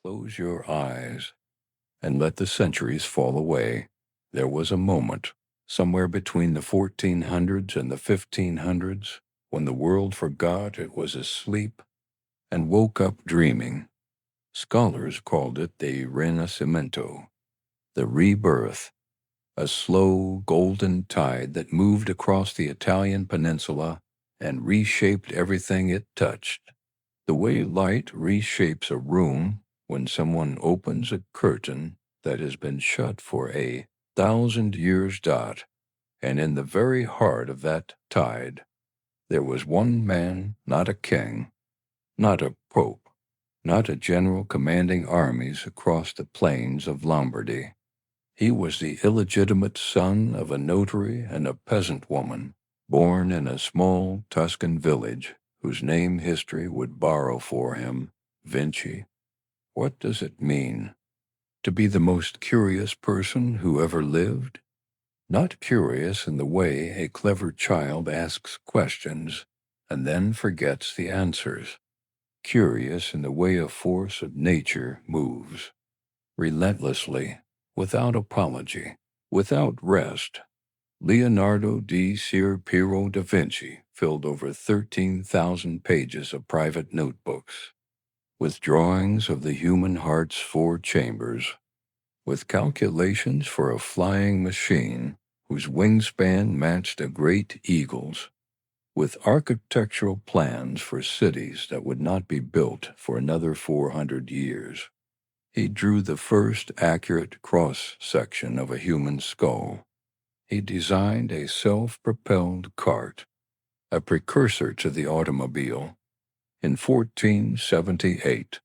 Close your eyes and let the centuries fall away. There was a moment, somewhere between the 1400s and the 1500s, when the world forgot it was asleep and woke up dreaming. Scholars called it the Rinascimento, the rebirth, a slow golden tide that moved across the Italian peninsula and reshaped everything it touched. The way light reshapes a room when someone opens a curtain that has been shut for 1,000 years. And in the very heart of that tide, there was one man, not a king, not a pope, not a general commanding armies across the plains of Lombardy. He was the illegitimate son of a notary and a peasant woman, born in a small Tuscan village whose name history would borrow for him, Vinci. What does it mean to be the most curious person who ever lived? Not curious in the way a clever child asks questions and then forgets the answers. Curious in the way a force of nature moves, relentlessly, without apology, without rest. Leonardo da Vinci filled over 13,000 pages of private notebooks, with drawings of the human heart's 4 chambers, with calculations for a flying machine whose wingspan matched a great eagle's, with architectural plans for cities that would not be built for another 400 years. He drew the first accurate cross-section of a human skull. He designed a self-propelled cart, a precursor to the automobile. In 1478,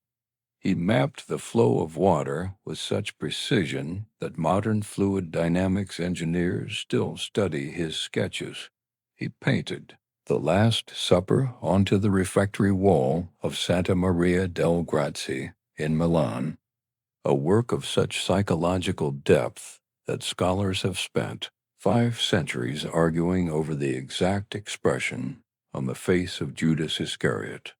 he mapped the flow of water with such precision that modern fluid dynamics engineers still study his sketches. He painted the Last Supper onto the refectory wall of Santa Maria del Grazie in Milan, a work of such psychological depth that scholars have spent 5 centuries arguing over the exact expression on the face of Judas Iscariot.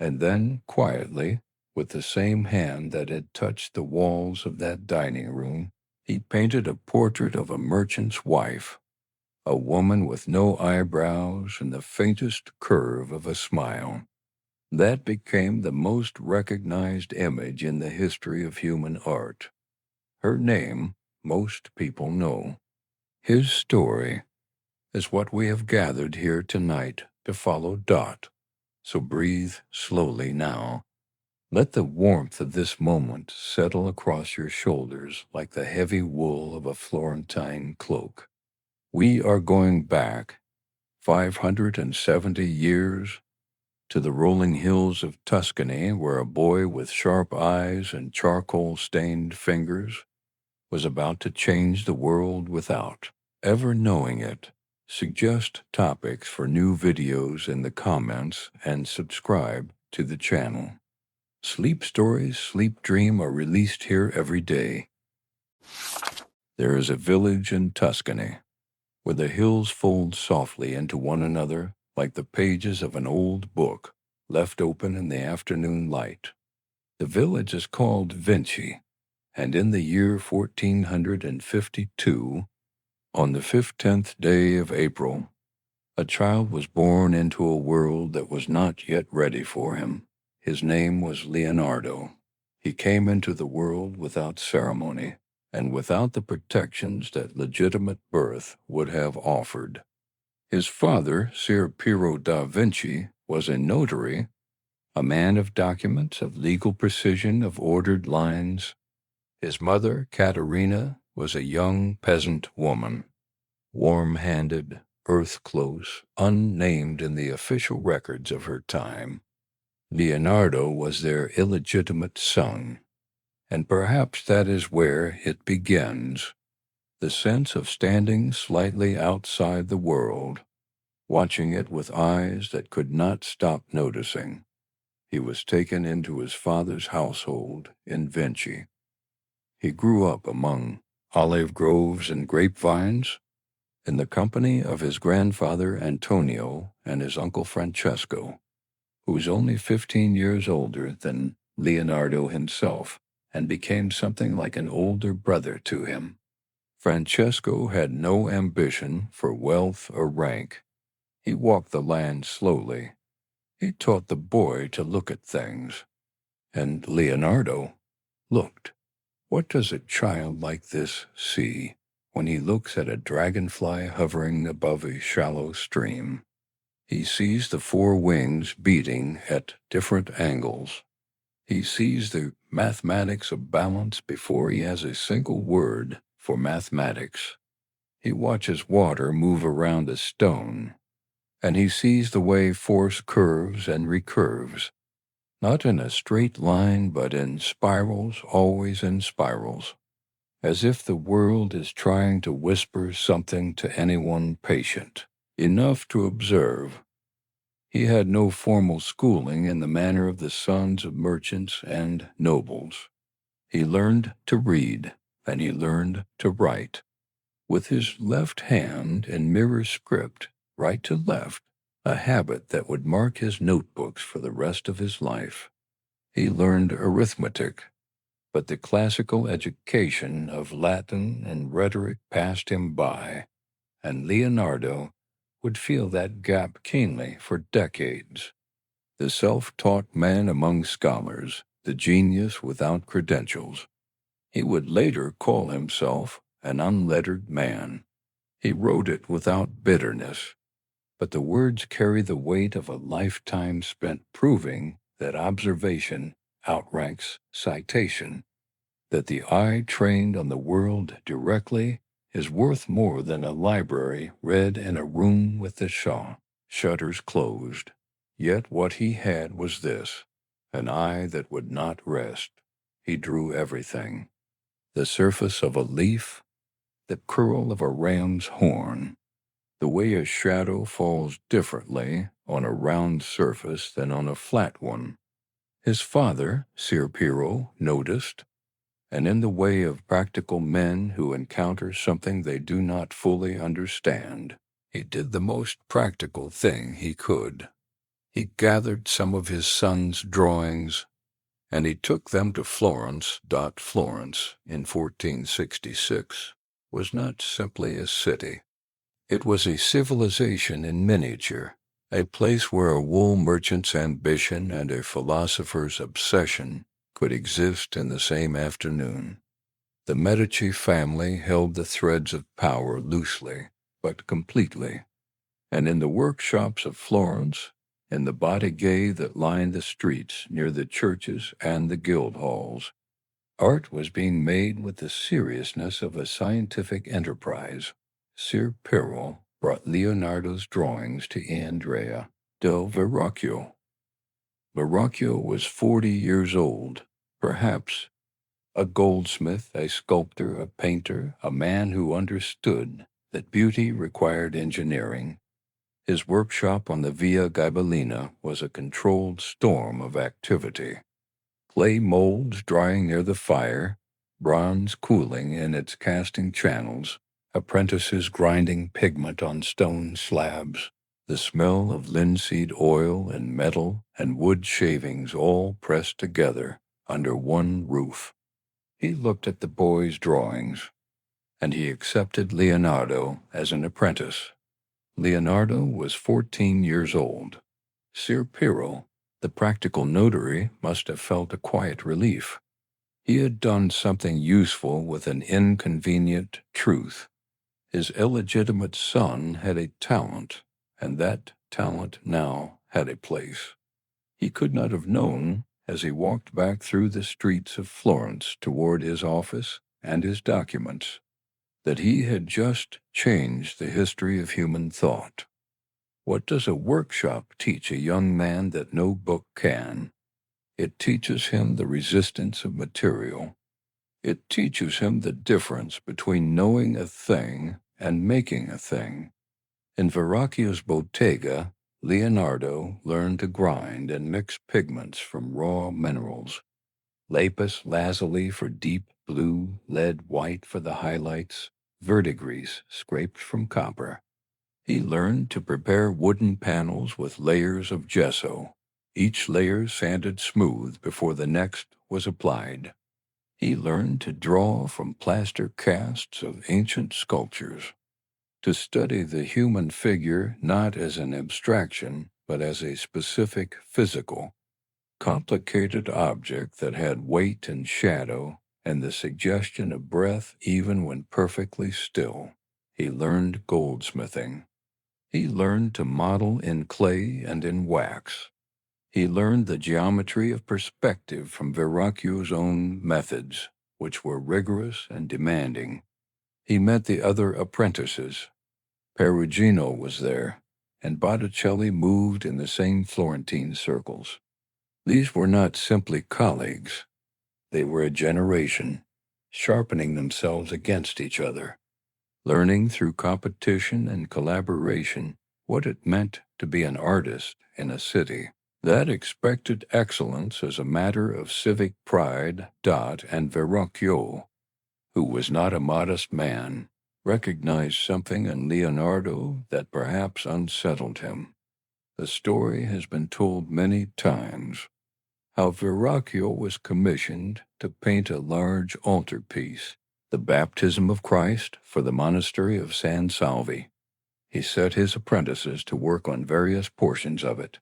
And then, quietly, with the same hand that had touched the walls of that dining room, he painted a portrait of a merchant's wife, a woman with no eyebrows and the faintest curve of a smile. That became the most recognized image in the history of human art. Her name, most people know. His story is what we have gathered here tonight to follow Dot. So breathe slowly now. Let the warmth of this moment settle across your shoulders like the heavy wool of a Florentine cloak. We are going back 570 years to the rolling hills of Tuscany, where a boy with sharp eyes and charcoal-stained fingers was about to change the world without ever knowing it. Suggest topics for new videos in the comments and subscribe to the channel. Sleep Stories, Sleep Dream are released here every day. There is a village in Tuscany where the hills fold softly into one another like the pages of an old book left open in the afternoon light. The village is called Vinci, and in the year 1452, on the 15th day of April, a child was born into a world that was not yet ready for him. His name was Leonardo. He came into the world without ceremony and without the protections that legitimate birth would have offered. His father, Ser Piero da Vinci, was a notary, a man of documents, of legal precision, of ordered lines. His mother, Caterina, was a young peasant woman, warm-handed, earth-close, unnamed in the official records of her time. Leonardo was their illegitimate son, and perhaps that is where it begins, the sense of standing slightly outside the world, watching it with eyes that could not stop noticing. He was taken into his father's household in Vinci. He grew up among olive groves and grapevines, in the company of his grandfather Antonio and his uncle Francesco, who was only 15 years older than Leonardo himself, and became something like an older brother to him. Francesco had no ambition for wealth or rank. He walked the land slowly. He taught the boy to look at things. And Leonardo looked. What does a child like this see when he looks at a dragonfly hovering above a shallow stream? He sees the four wings beating at different angles. He sees the mathematics of balance before he has a single word for mathematics. He watches water move around a stone, and he sees the way force curves and recurves, not in a straight line but in spirals, always in spirals, as if the world is trying to whisper something to anyone patient enough to observe. He had no formal schooling in the manner of the sons of merchants and nobles. He learned to read, and he learned to write. With his left hand in mirror script, right to left, a habit that would mark his notebooks for the rest of his life. He learned arithmetic, but the classical education of Latin and rhetoric passed him by, and Leonardo would feel that gap keenly for decades. The self-taught man among scholars, the genius without credentials. He would later call himself an unlettered man. He wrote it without bitterness, but the words carry the weight of a lifetime spent proving that observation outranks citation, that the eye trained on the world directly is worth more than a library read in a room with the shutters closed. Yet what he had was this, an eye that would not rest. He drew everything. The surface of a leaf, the curl of a ram's horn, the way a shadow falls differently on a round surface than on a flat one. His father, Ser Piero, noticed, and in the way of practical men who encounter something they do not fully understand, he did the most practical thing he could. He gathered some of his son's drawings, and he took them to Florence. Florence, in 1466, was not simply a city. It was a civilization in miniature, a place where a wool merchant's ambition and a philosopher's obsession could exist in the same afternoon. The Medici family held the threads of power loosely, but completely, and in the workshops of Florence, in the bottega that lined the streets near the churches and the guild halls, art was being made with the seriousness of a scientific enterprise. Ser Piero brought Leonardo's drawings to Andrea del Verrocchio. Verrocchio was 40 years old, perhaps a goldsmith, a sculptor, a painter, a man who understood that beauty required engineering. His workshop on the Via Ghibellina was a controlled storm of activity. Clay molds drying near the fire, bronze cooling in its casting channels, apprentices grinding pigment on stone slabs, the smell of linseed oil and metal and wood shavings all pressed together under one roof. He looked at the boy's drawings, and he accepted Leonardo as an apprentice. Leonardo was 14 years old. Ser Piero, the practical notary, must have felt a quiet relief. He had done something useful with an inconvenient truth. His illegitimate son had a talent, and that talent now had a place. He could not have known, as he walked back through the streets of Florence toward his office and his documents, that he had just changed the history of human thought. What does a workshop teach a young man that no book can? It teaches him the resistance of material. It teaches him the difference between knowing a thing and making a thing. In Verrocchio's bottega, Leonardo learned to grind and mix pigments from raw minerals. Lapis lazuli for deep blue, lead white for the highlights, verdigris scraped from copper. He learned to prepare wooden panels with layers of gesso. each layer sanded smooth before the next was applied. He learned to draw from plaster casts of ancient sculptures, to study the human figure not as an abstraction, but as a specific physical, complicated object that had weight and shadow and the suggestion of breath even when perfectly still. He learned goldsmithing. He learned to model in clay and in wax. He learned the geometry of perspective from Verrocchio's own methods, which were rigorous and demanding. He met the other apprentices. Perugino was there, and Botticelli moved in the same Florentine circles. These were not simply colleagues. They were a generation, sharpening themselves against each other, learning through competition and collaboration what it meant to be an artist in a city that expected excellence as a matter of civic pride. And Verrocchio, who was not a modest man, recognized something in Leonardo that perhaps unsettled him. The story has been told many times, how Verrocchio was commissioned to paint a large altarpiece, the Baptism of Christ, for the monastery of San Salvi. He set his apprentices to work on various portions of it.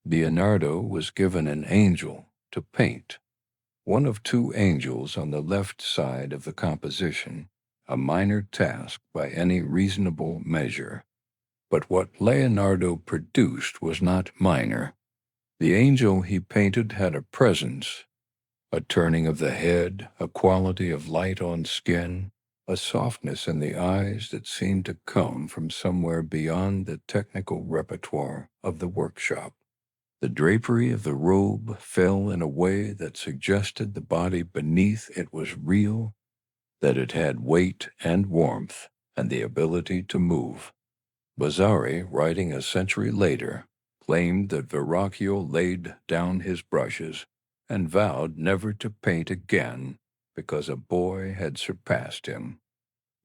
Leonardo was given an angel to paint, one of two angels on the left side of the composition, a minor task by any reasonable measure. But what Leonardo produced was not minor. The angel he painted had a presence, a turning of the head, a quality of light on skin, a softness in the eyes that seemed to come from somewhere beyond the technical repertoire of the workshop. The drapery of the robe fell in a way that suggested the body beneath it was real, that it had weight and warmth and the ability to move. Vasari, writing a century later, claimed that Verrocchio laid down his brushes and vowed never to paint again because a boy had surpassed him.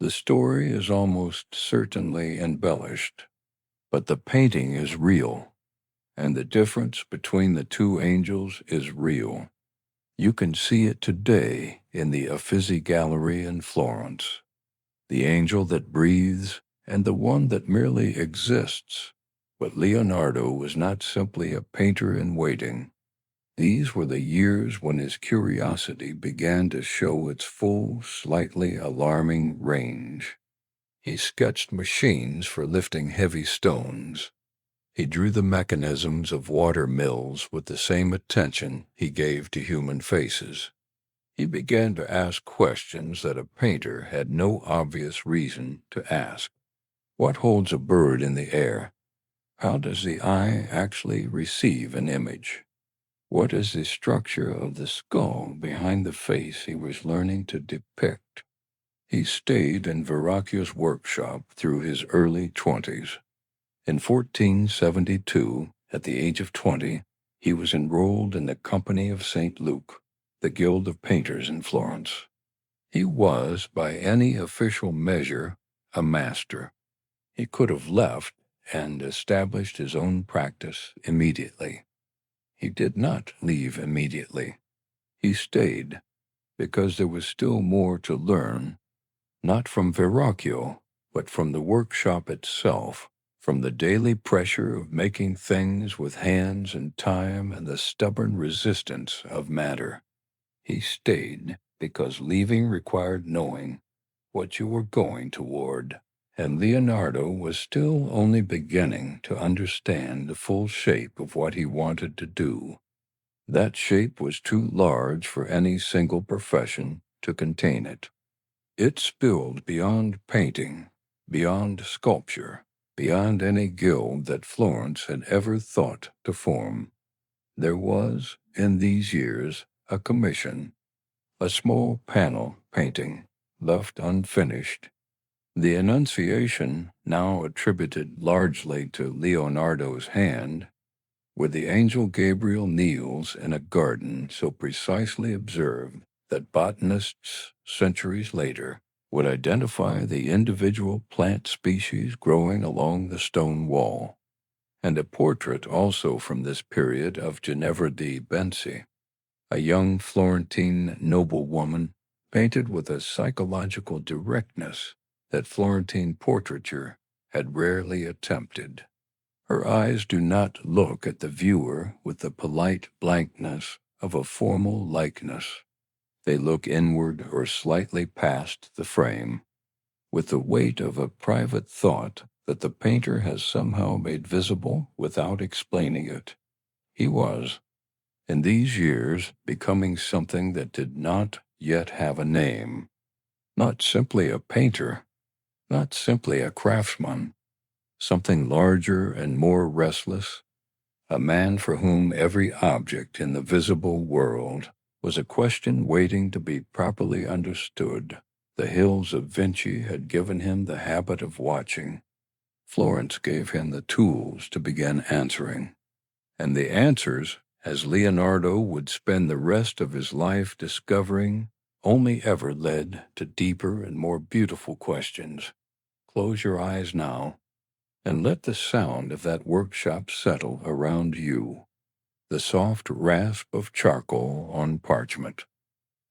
The story is almost certainly embellished, but the painting is real, and the difference between the two angels is real. You can see it today in the Uffizi Gallery in Florence. The angel that breathes and the one that merely exists. But Leonardo was not simply a painter in waiting. These were the years when his curiosity began to show its full, slightly alarming range. He sketched machines for lifting heavy stones. He drew the mechanisms of water mills with the same attention he gave to human faces. He began to ask questions that a painter had no obvious reason to ask. What holds a bird in the air? How does the eye actually receive an image? What is the structure of the skull behind the face he was learning to depict? He stayed in Verrocchio's workshop through his early 20s. In 1472, at the age of 20, he was enrolled in the Company of St. Luke, the Guild of Painters in Florence. He was, by any official measure, a master. He could have left and established his own practice immediately. He did not leave immediately. He stayed because there was still more to learn, not from Verrocchio, but from the workshop itself, from the daily pressure of making things with hands and time and the stubborn resistance of matter. He stayed because leaving required knowing what you were going toward, and Leonardo was still only beginning to understand the full shape of what he wanted to do. That shape was too large for any single profession to contain it. It spilled beyond painting, beyond sculpture, beyond any guild that Florence had ever thought to form. There was, in these years, a commission, a small panel painting, left unfinished. The Annunciation, now attributed largely to Leonardo's hand, where the angel Gabriel kneels in a garden so precisely observed that botanists, centuries later, would identify the individual plant species growing along the stone wall. and a portrait also from this period of Ginevra di Benci, a young Florentine noblewoman painted with a psychological directness that Florentine portraiture had rarely attempted. Her eyes do not look at the viewer with the polite blankness of a formal likeness. They look inward or slightly past the frame, with the weight of a private thought that the painter has somehow made visible without explaining it. He was, in these years, becoming something that did not yet have a name. Not simply a painter, not simply a craftsman, something larger and more restless, a man for whom every object in the visible world was a question waiting to be properly understood. The hills of Vinci had given him the habit of watching. Florence gave him the tools to begin answering. And the answers, as Leonardo would spend the rest of his life discovering, only ever led to deeper and more beautiful questions. Close your eyes now, and let the sound of that workshop settle around you. The soft rasp of charcoal on parchment,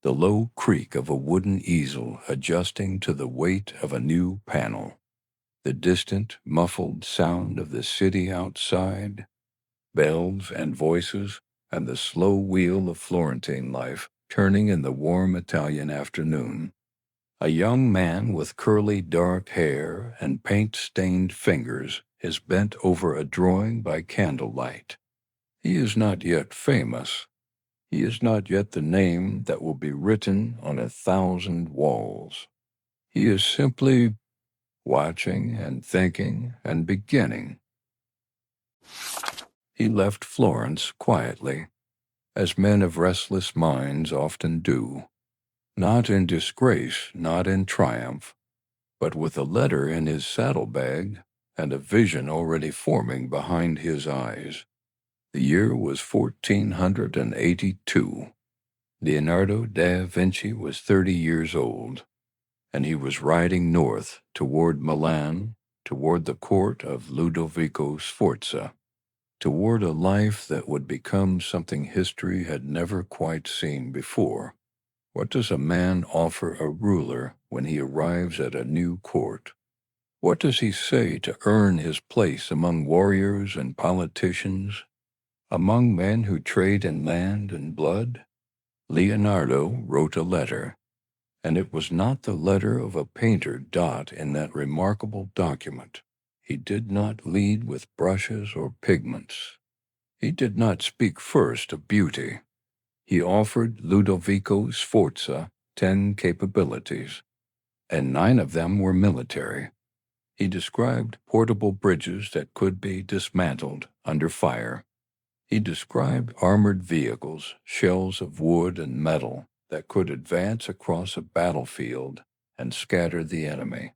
the low creak of a wooden easel adjusting to the weight of a new panel, the distant, muffled sound of the city outside, bells and voices, and the slow wheel of Florentine life turning in the warm Italian afternoon. A young man with curly dark hair and paint-stained fingers is bent over a drawing by candlelight. He is not yet famous. He is not yet the name that will be written on 1,000 walls. He is simply watching and thinking and beginning. He left Florence quietly, as men of restless minds often do, not in disgrace, not in triumph, but with a letter in his saddlebag and a vision already forming behind his eyes. The year was 1482. Leonardo da Vinci was 30 years old, and he was riding north toward Milan, toward the court of Ludovico Sforza, toward a life that would become something history had never quite seen before. What does a man offer a ruler when he arrives at a new court? What does he say to earn his place among warriors and politicians, among men who trade in land and blood? Leonardo wrote a letter, and it was not the letter of a painter dot in that remarkable document. He did not lead with brushes or pigments. He did not speak first of beauty. He offered Ludovico Sforza 10 capabilities, and 9 of them were military. He described portable bridges that could be dismantled under fire. He described armored vehicles, shells of wood and metal, that could advance across a battlefield and scatter the enemy.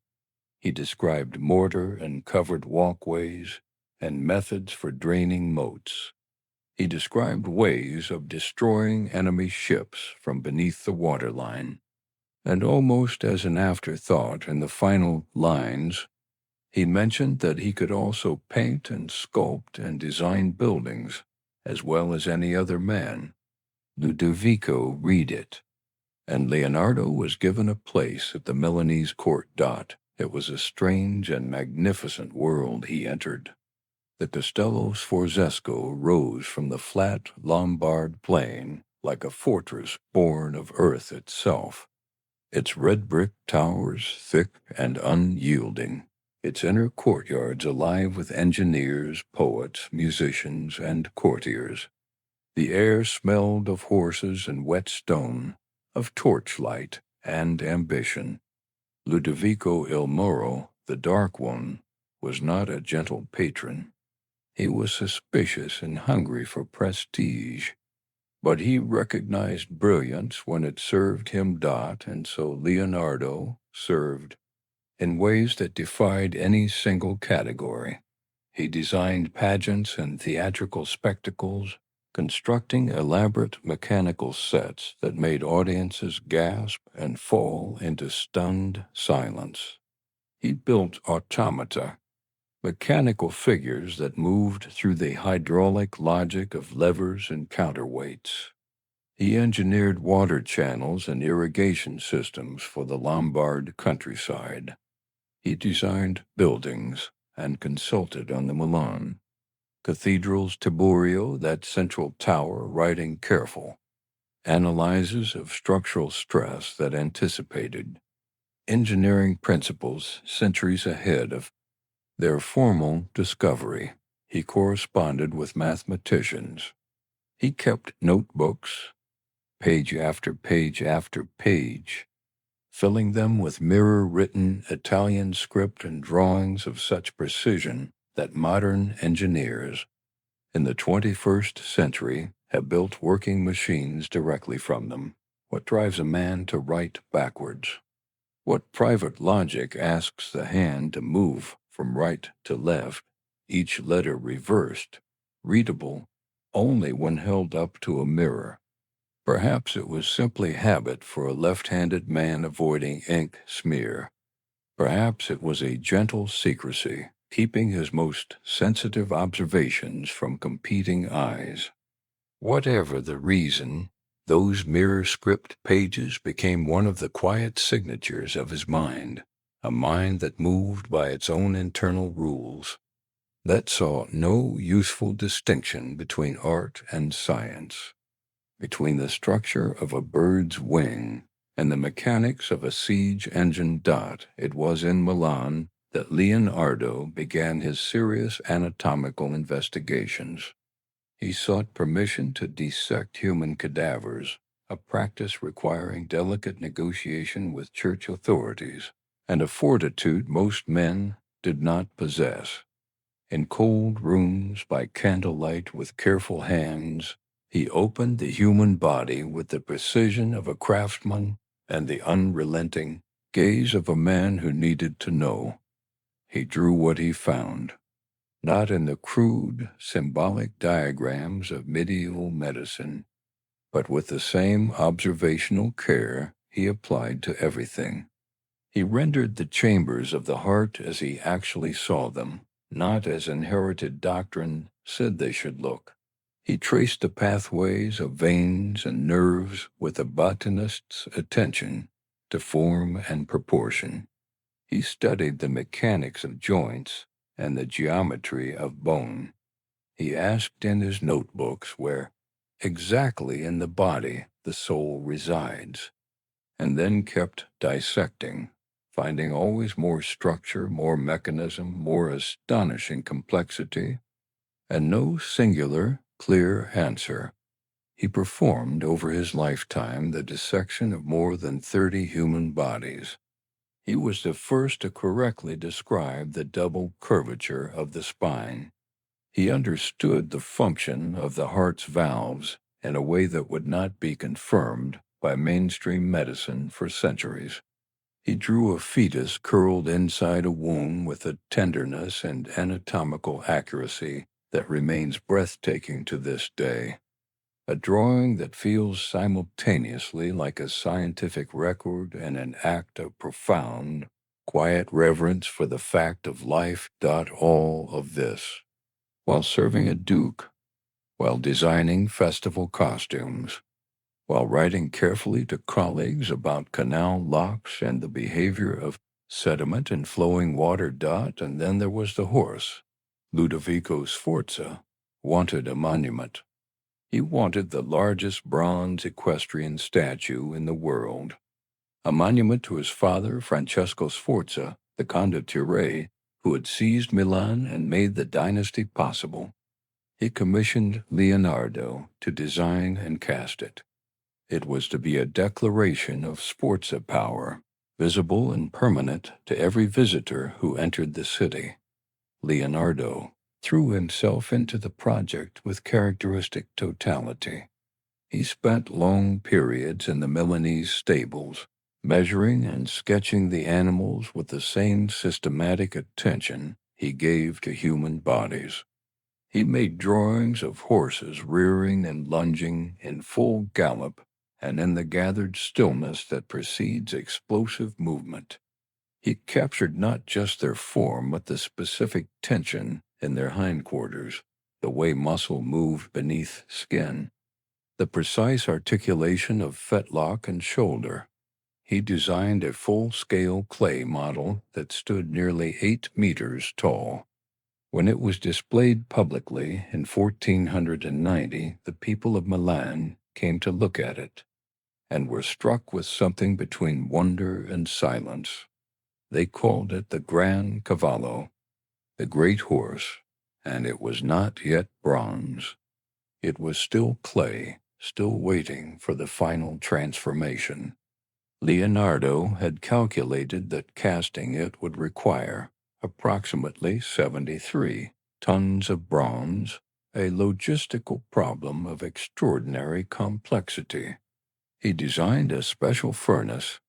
He described mortar and covered walkways and methods for draining moats. He described ways of destroying enemy ships from beneath the waterline. And almost as an afterthought in the final lines, he mentioned that he could also paint and sculpt and design buildings as well as any other man. Ludovico read it, and Leonardo was given a place at the Milanese court. It was a strange and magnificent world he entered. The Castello Sforzesco rose from the flat Lombard plain like a fortress born of earth itself, its red brick towers thick and unyielding, its inner courtyards alive with engineers, poets, musicians, and courtiers. The air smelled of horses and wet stone, of torchlight and ambition. Ludovico il Moro, the Dark One, was not a gentle patron. He was suspicious and hungry for prestige, but he recognized brilliance when it served him. And so Leonardo served in ways that defied any single category. He designed pageants and theatrical spectacles, constructing elaborate mechanical sets that made audiences gasp and fall into stunned silence. He built automata, mechanical figures that moved through the hydraulic logic of levers and counterweights. He engineered water channels and irrigation systems for the Lombard countryside. He designed buildings and consulted on the Milan Cathedral's Tiburio, that central tower, writing careful analyses of structural stress that anticipated engineering principles centuries ahead of their formal discovery. He corresponded with mathematicians. He kept notebooks, page after page after page, filling them with mirror-written Italian script and drawings of such precision that modern engineers in the 21st century have built working machines directly from them. What drives a man to write backwards? What private logic asks the hand to move from right to left, each letter reversed, readable only when held up to a mirror? Perhaps it was simply habit for a left-handed man avoiding ink smear. Perhaps it was a gentle secrecy, keeping his most sensitive observations from competing eyes. Whatever the reason, those mirror script pages became one of the quiet signatures of his mind, a mind that moved by its own internal rules, that saw no useful distinction between art and science, between the structure of a bird's wing and the mechanics of a siege engine dot. It was in Milan that Leonardo began his serious anatomical investigations. He sought permission to dissect human cadavers, a practice requiring delicate negotiation with church authorities, and a fortitude most men did not possess. In cold rooms by candlelight with careful hands, he opened the human body with the precision of a craftsman and the unrelenting gaze of a man who needed to know. He drew what he found, not in the crude, symbolic diagrams of medieval medicine, but with the same observational care he applied to everything. He rendered the chambers of the heart as he actually saw them, not as inherited doctrine said they should look. He traced the pathways of veins and nerves with a botanist's attention to form and proportion. He studied the mechanics of joints and the geometry of bone. He asked in his notebooks where exactly in the body the soul resides, and then kept dissecting, finding always more structure, more mechanism, more astonishing complexity, and no singular, clear answer. He performed over his lifetime the dissection of more than 30 human bodies. He was the first to correctly describe the double curvature of the spine. He understood the function of the heart's valves in a way that would not be confirmed by mainstream medicine for centuries. He drew a fetus curled inside a womb with a tenderness and anatomical accuracy that remains breathtaking to this day, a drawing that feels simultaneously like a scientific record and an act of profound, quiet reverence for the fact of life. All of this, while serving a duke, while designing festival costumes, while writing carefully to colleagues about canal locks and the behavior of sediment and flowing water. And then there was the horse. Ludovico Sforza wanted a monument. He wanted the largest bronze equestrian statue in the world, a monument to his father, Francesco Sforza, the condottiere, who had seized Milan and made the dynasty possible. He commissioned Leonardo to design and cast it. It was to be a declaration of Sforza power, visible and permanent to every visitor who entered the city. Leonardo threw himself into the project with characteristic totality. He spent long periods in the Milanese stables, measuring and sketching the animals with the same systematic attention he gave to human bodies. He made drawings of horses rearing and lunging in full gallop and in the gathered stillness that precedes explosive movement. He captured not just their form, but the specific tension in their hindquarters, the way muscle moved beneath skin, the precise articulation of fetlock and shoulder. He designed a full-scale clay model that stood nearly 8 meters tall. When it was displayed publicly in 1490, the people of Milan came to look at it and were struck with something between wonder and silence. They called it the Gran Cavallo, the great horse, and it was not yet bronze. It was still clay, still waiting for the final transformation. Leonardo had calculated that casting it would require approximately 73 tons of bronze, a logistical problem of extraordinary complexity. He designed a special furnace.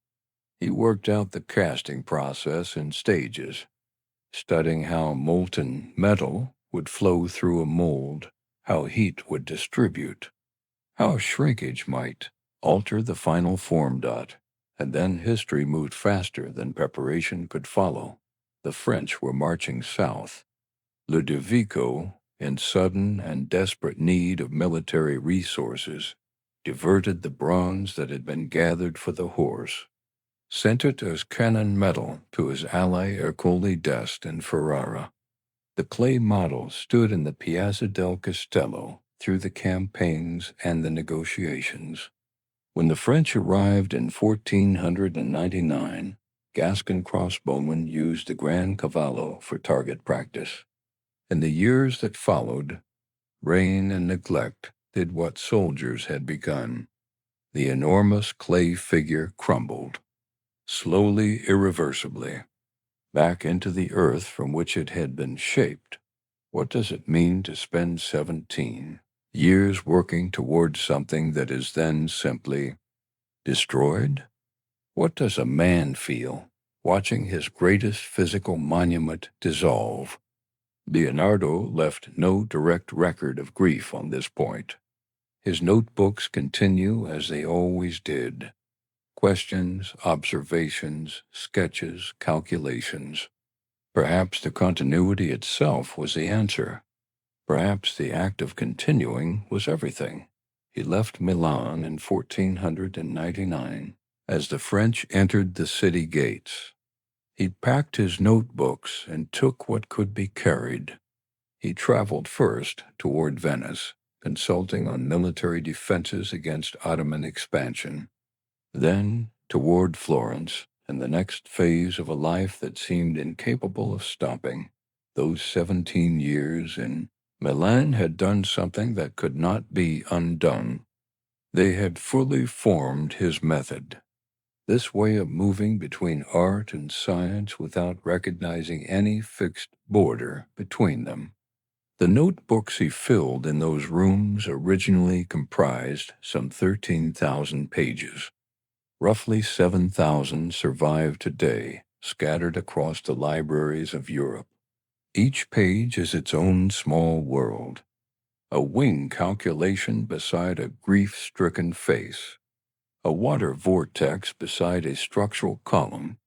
He worked out the casting process in stages, studying how molten metal would flow through a mold, how heat would distribute, how shrinkage might alter the final form dot. And then history moved faster than preparation could follow. The French were marching south. Ludovico, in sudden and desperate need of military resources, diverted the bronze that had been gathered for the horse, sent it as cannon metal to his ally Ercole d'Este in Ferrara. The clay model stood in the Piazza del Castello through the campaigns and the negotiations. When the French arrived in 1499, Gascon crossbowmen used the Gran Cavallo for target practice. In the years that followed, rain and neglect did what soldiers had begun. The enormous clay figure crumbled, slowly, irreversibly, back into the earth from which it had been shaped. What does it mean to spend 17 years working towards something that is then simply destroyed? What does a man feel watching his greatest physical monument dissolve? Leonardo left no direct record of grief on this point. His notebooks continue as they always did. Questions, observations, sketches, calculations. Perhaps the continuity itself was the answer. Perhaps the act of continuing was everything. He left Milan in 1499 as the French entered the city gates. He packed his notebooks and took what could be carried. He traveled first toward Venice, consulting on military defenses against Ottoman expansion, then toward Florence and the next phase of a life that seemed incapable of stopping. Those 17 years in Milan had done something that could not be undone. They had fully formed his method, this way of moving between art and science without recognizing any fixed border between them. The notebooks he filled in those rooms originally comprised some 13,000 pages. Roughly 7,000 survive today, scattered across the libraries of Europe. Each page is its own small world, a wing calculation beside a grief-stricken face, a water vortex beside a structural column.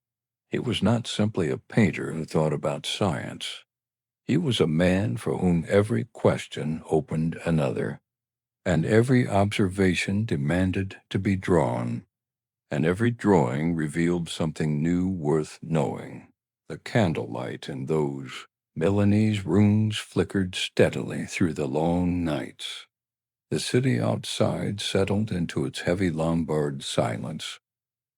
He was not simply a painter who thought about science. He was a man for whom every question opened another, and every observation demanded to be drawn, and every drawing revealed something new worth knowing. The candlelight in those Milanese rooms flickered steadily through the long nights. The city outside settled into its heavy Lombard silence,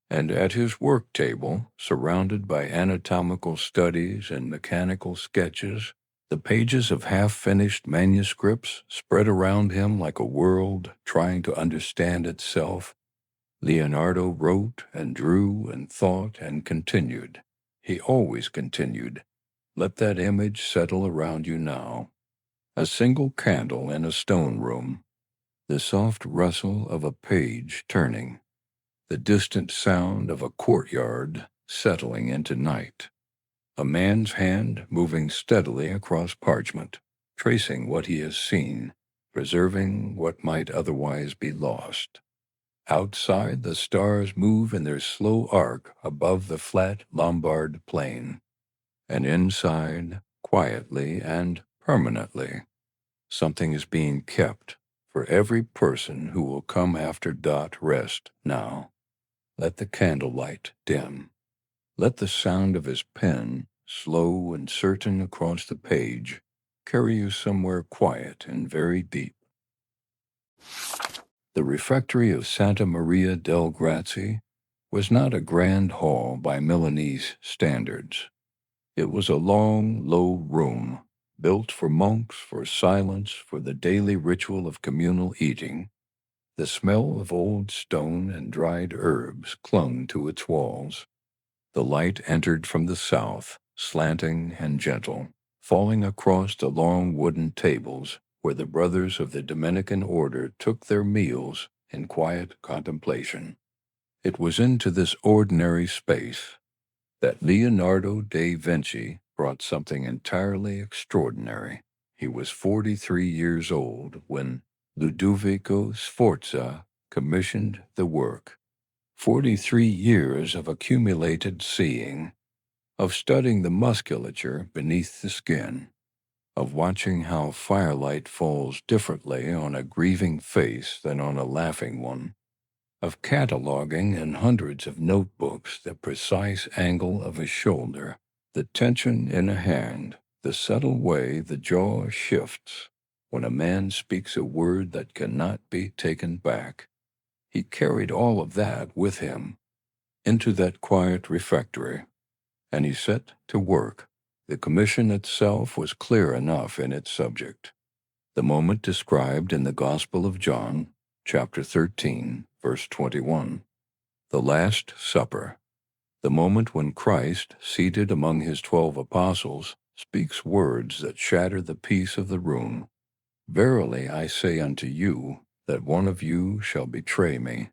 and at his work table, surrounded by anatomical studies and mechanical sketches, the pages of half-finished manuscripts spread around him like a world trying to understand itself. Leonardo wrote and drew and thought and continued. He always continued. Let that image settle around you now. A single candle in a stone room, the soft rustle of a page turning, the distant sound of a courtyard settling into night, a man's hand moving steadily across parchment, tracing what he has seen, preserving what might otherwise be lost. Outside, the stars move in their slow arc above the flat Lombard plain. And inside, quietly and permanently, something is being kept for every person who will come after. Rest now. Let the candlelight dim. Let the sound of his pen, slow and certain across the page, carry you somewhere quiet and very deep. The refectory of Santa Maria del Grazie was not a grand hall by Milanese standards. It was a long, low room, built for monks, for silence, for the daily ritual of communal eating. The smell of old stone and dried herbs clung to its walls. The light entered from the south, slanting and gentle, falling across the long wooden tables where the brothers of the Dominican order took their meals in quiet contemplation. It was into this ordinary space that Leonardo da Vinci brought something entirely extraordinary. He was 43 years old when Ludovico Sforza commissioned the work. 43 years of accumulated seeing, of studying the musculature beneath the skin, of watching how firelight falls differently on a grieving face than on a laughing one, of cataloging in hundreds of notebooks the precise angle of a shoulder, the tension in a hand, the subtle way the jaw shifts when a man speaks a word that cannot be taken back. He carried all of that with him into that quiet refectory, and he set to work. The commission itself was clear enough in its subject. The moment described in the Gospel of John, chapter 13, verse 21. The Last Supper. The moment when Christ, seated among his 12 apostles, speaks words that shatter the peace of the room. Verily I say unto you, that one of you shall betray me.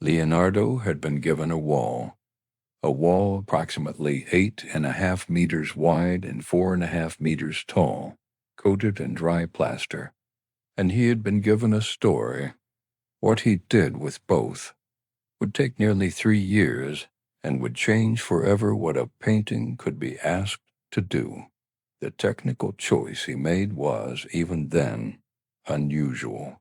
Leonardo had been given a wall approximately 8.5 meters wide and 4.5 meters tall, coated in dry plaster. And he had been given a story. What he did with both would take nearly 3 years and would change forever what a painting could be asked to do. The technical choice he made was, even then, unusual.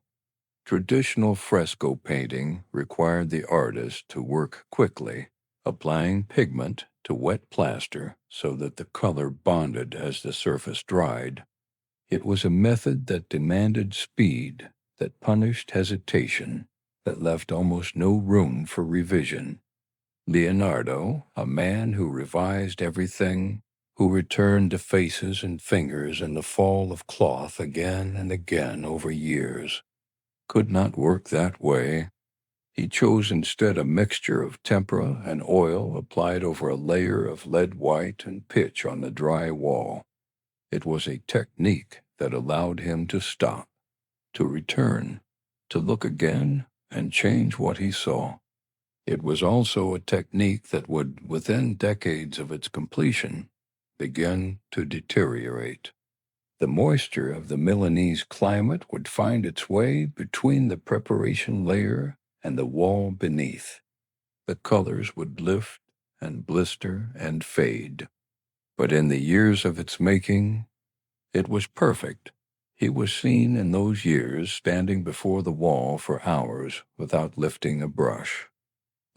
Traditional fresco painting required the artist to work quickly, applying pigment to wet plaster so that the color bonded as the surface dried. It was a method that demanded speed, that punished hesitation, that left almost no room for revision. Leonardo, a man who revised everything, who returned to faces and fingers in the fall of cloth again and again over years, could not work that way. He chose instead a mixture of tempera and oil applied over a layer of lead white and pitch on the dry wall. It was a technique that allowed him to stop, to return, to look again and change what he saw. It was also a technique that would, within decades of its completion, begin to deteriorate. The moisture of the Milanese climate would find its way between the preparation layer and the wall beneath. The colors would lift and blister and fade. But in the years of its making, it was perfect. He was seen in those years standing before the wall for hours without lifting a brush.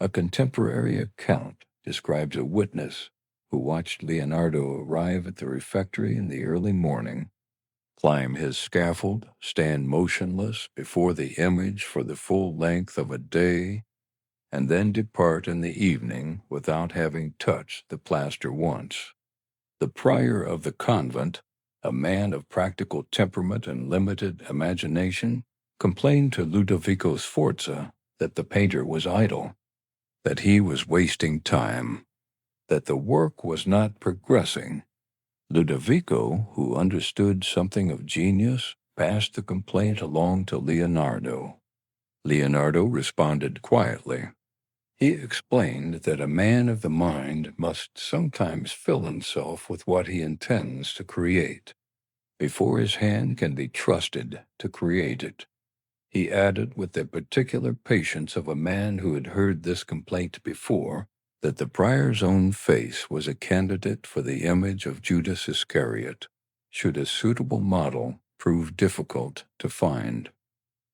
A contemporary account describes a witness who watched Leonardo arrive at the refectory in the early morning, climb his scaffold, stand motionless before the image for the full length of a day, and then depart in the evening without having touched the plaster once. The prior of the convent, a man of practical temperament and limited imagination, complained to Ludovico Sforza that the painter was idle, that he was wasting time, that the work was not progressing. Ludovico, who understood something of genius, passed the complaint along to Leonardo. Leonardo responded quietly. He explained that a man of the mind must sometimes fill himself with what he intends to create, before his hand can be trusted to create it. He added, with the particular patience of a man who had heard this complaint before, that the prior's own face was a candidate for the image of Judas Iscariot, should a suitable model prove difficult to find.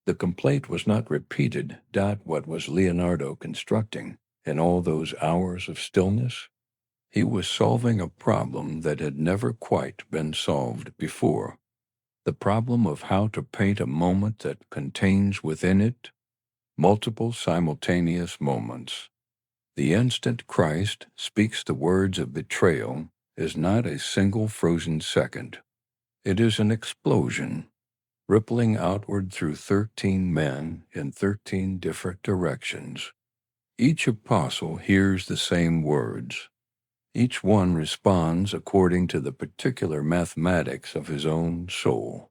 The complaint was not repeated. What was Leonardo constructing in all those hours of stillness? He was solving a problem that had never quite been solved before. The problem of how to paint a moment that contains within it multiple simultaneous moments. The instant Christ speaks the words of betrayal is not a single frozen second. It is an explosion, rippling outward through 13 men in 13 different directions. Each apostle hears the same words. Each one responds according to the particular mathematics of his own soul.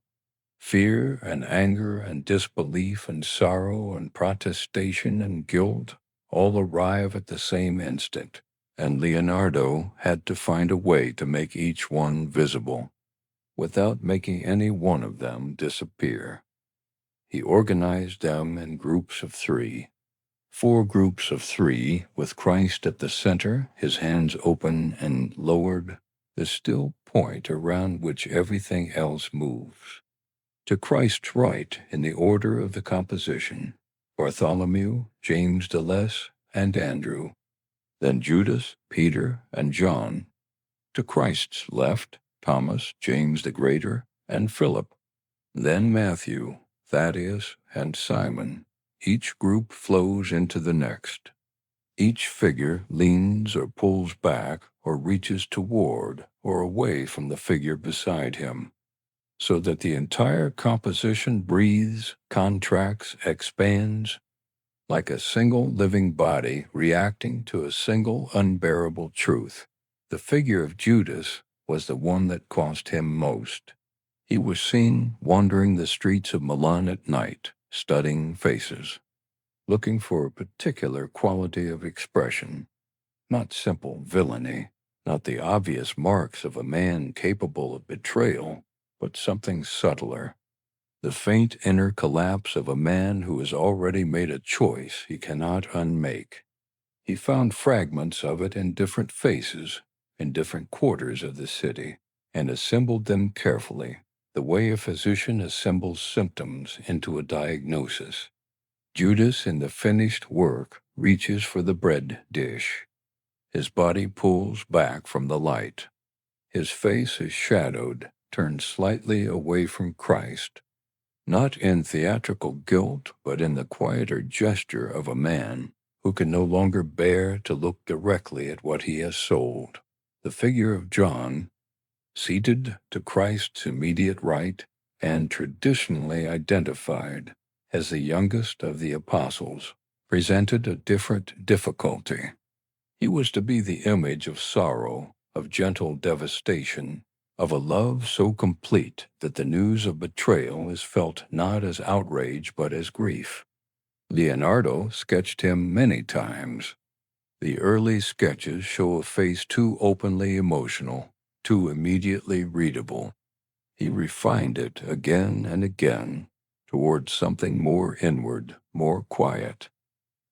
Fear and anger and disbelief and sorrow and protestation and guilt all arrive at the same instant, and Leonardo had to find a way to make each one visible, without making any one of them disappear. He organized them in groups of 3. 4 groups of 3, with Christ at the center, his hands open and lowered, the still point around which everything else moves. To Christ's right, in the order of the composition, Bartholomew, James the Less, and Andrew, then Judas, Peter, and John. To Christ's left, Thomas, James the Greater, and Philip, then Matthew, Thaddeus, and Simon. Each group flows into the next. Each figure leans or pulls back or reaches toward or away from the figure beside him, so that the entire composition breathes, contracts, expands, like a single living body reacting to a single unbearable truth. The figure of Judas was the one that cost him most. He was seen wandering the streets of Milan at night, studying faces, looking for a particular quality of expression, not simple villainy, not the obvious marks of a man capable of betrayal, but something subtler, the faint inner collapse of a man who has already made a choice he cannot unmake. He found fragments of it in different faces, in different quarters of the city, and assembled them carefully, the way a physician assembles symptoms into a diagnosis. Judas in the finished work reaches for the bread dish. His body pulls back from the light. His face is shadowed, turned slightly away from Christ, not in theatrical guilt, but in the quieter gesture of a man who can no longer bear to look directly at what he has sold. The figure of John, seated to Christ's immediate right and traditionally identified as the youngest of the apostles, presented a different difficulty. He was to be the image of sorrow, of gentle devastation, of a love so complete that the news of betrayal is felt not as outrage but as grief. Leonardo sketched him many times. The early sketches show a face too openly emotional, too immediately readable. He refined it again and again towards something more inward, more quiet.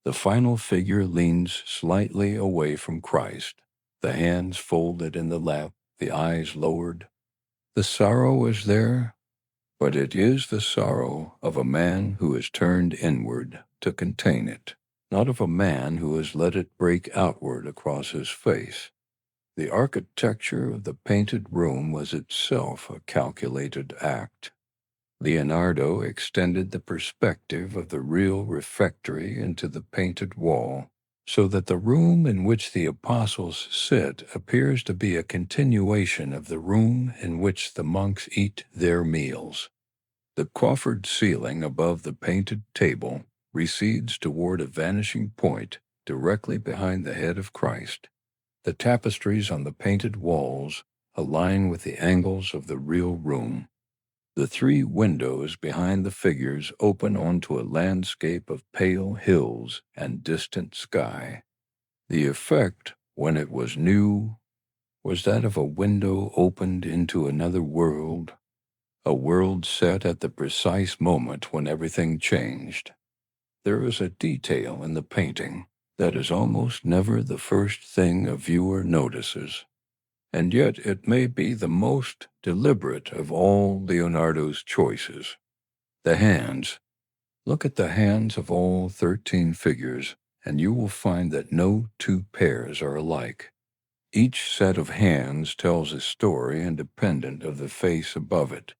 The final figure leans slightly away from Christ, the hands folded in the lap, the eyes lowered. The sorrow is there, but it is the sorrow of a man who has turned inward to contain it, not of a man who has let it break outward across his face. The architecture of the painted room was itself a calculated act. Leonardo extended the perspective of the real refectory into the painted wall, so that the room in which the apostles sit appears to be a continuation of the room in which the monks eat their meals. The coffered ceiling above the painted table recedes toward a vanishing point directly behind the head of Christ. The tapestries on the painted walls align with the angles of the real room. The 3 windows behind the figures open onto a landscape of pale hills and distant sky. The effect, when it was new, was that of a window opened into another world, a world set at the precise moment when everything changed. There is a detail in the painting that is almost never the first thing a viewer notices, and yet it may be the most deliberate of all Leonardo's choices. The hands. Look at the hands of all 13 figures, and you will find that no two pairs are alike. Each set of hands tells a story independent of the face above it.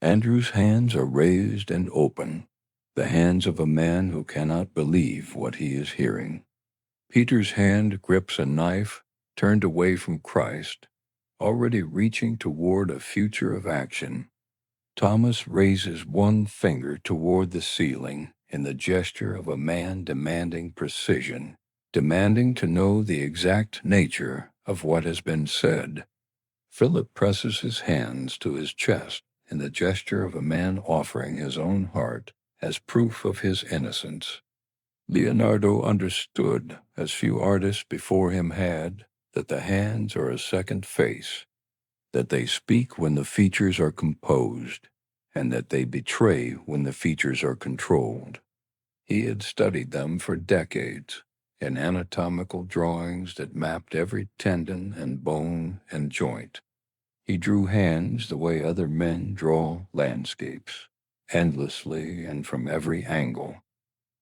Andrew's hands are raised and open, the hands of a man who cannot believe what he is hearing. Peter's hand grips a knife turned away from Christ, already reaching toward a future of action. Thomas raises one finger toward the ceiling in the gesture of a man demanding precision, demanding to know the exact nature of what has been said. Philip presses his hands to his chest in the gesture of a man offering his own heart as proof of his innocence. Leonardo understood, as few artists before him had, that the hands are a second face, that they speak when the features are composed, and that they betray when the features are controlled. He had studied them for decades, in anatomical drawings that mapped every tendon and bone and joint. He drew hands the way other men draw landscapes, endlessly and from every angle,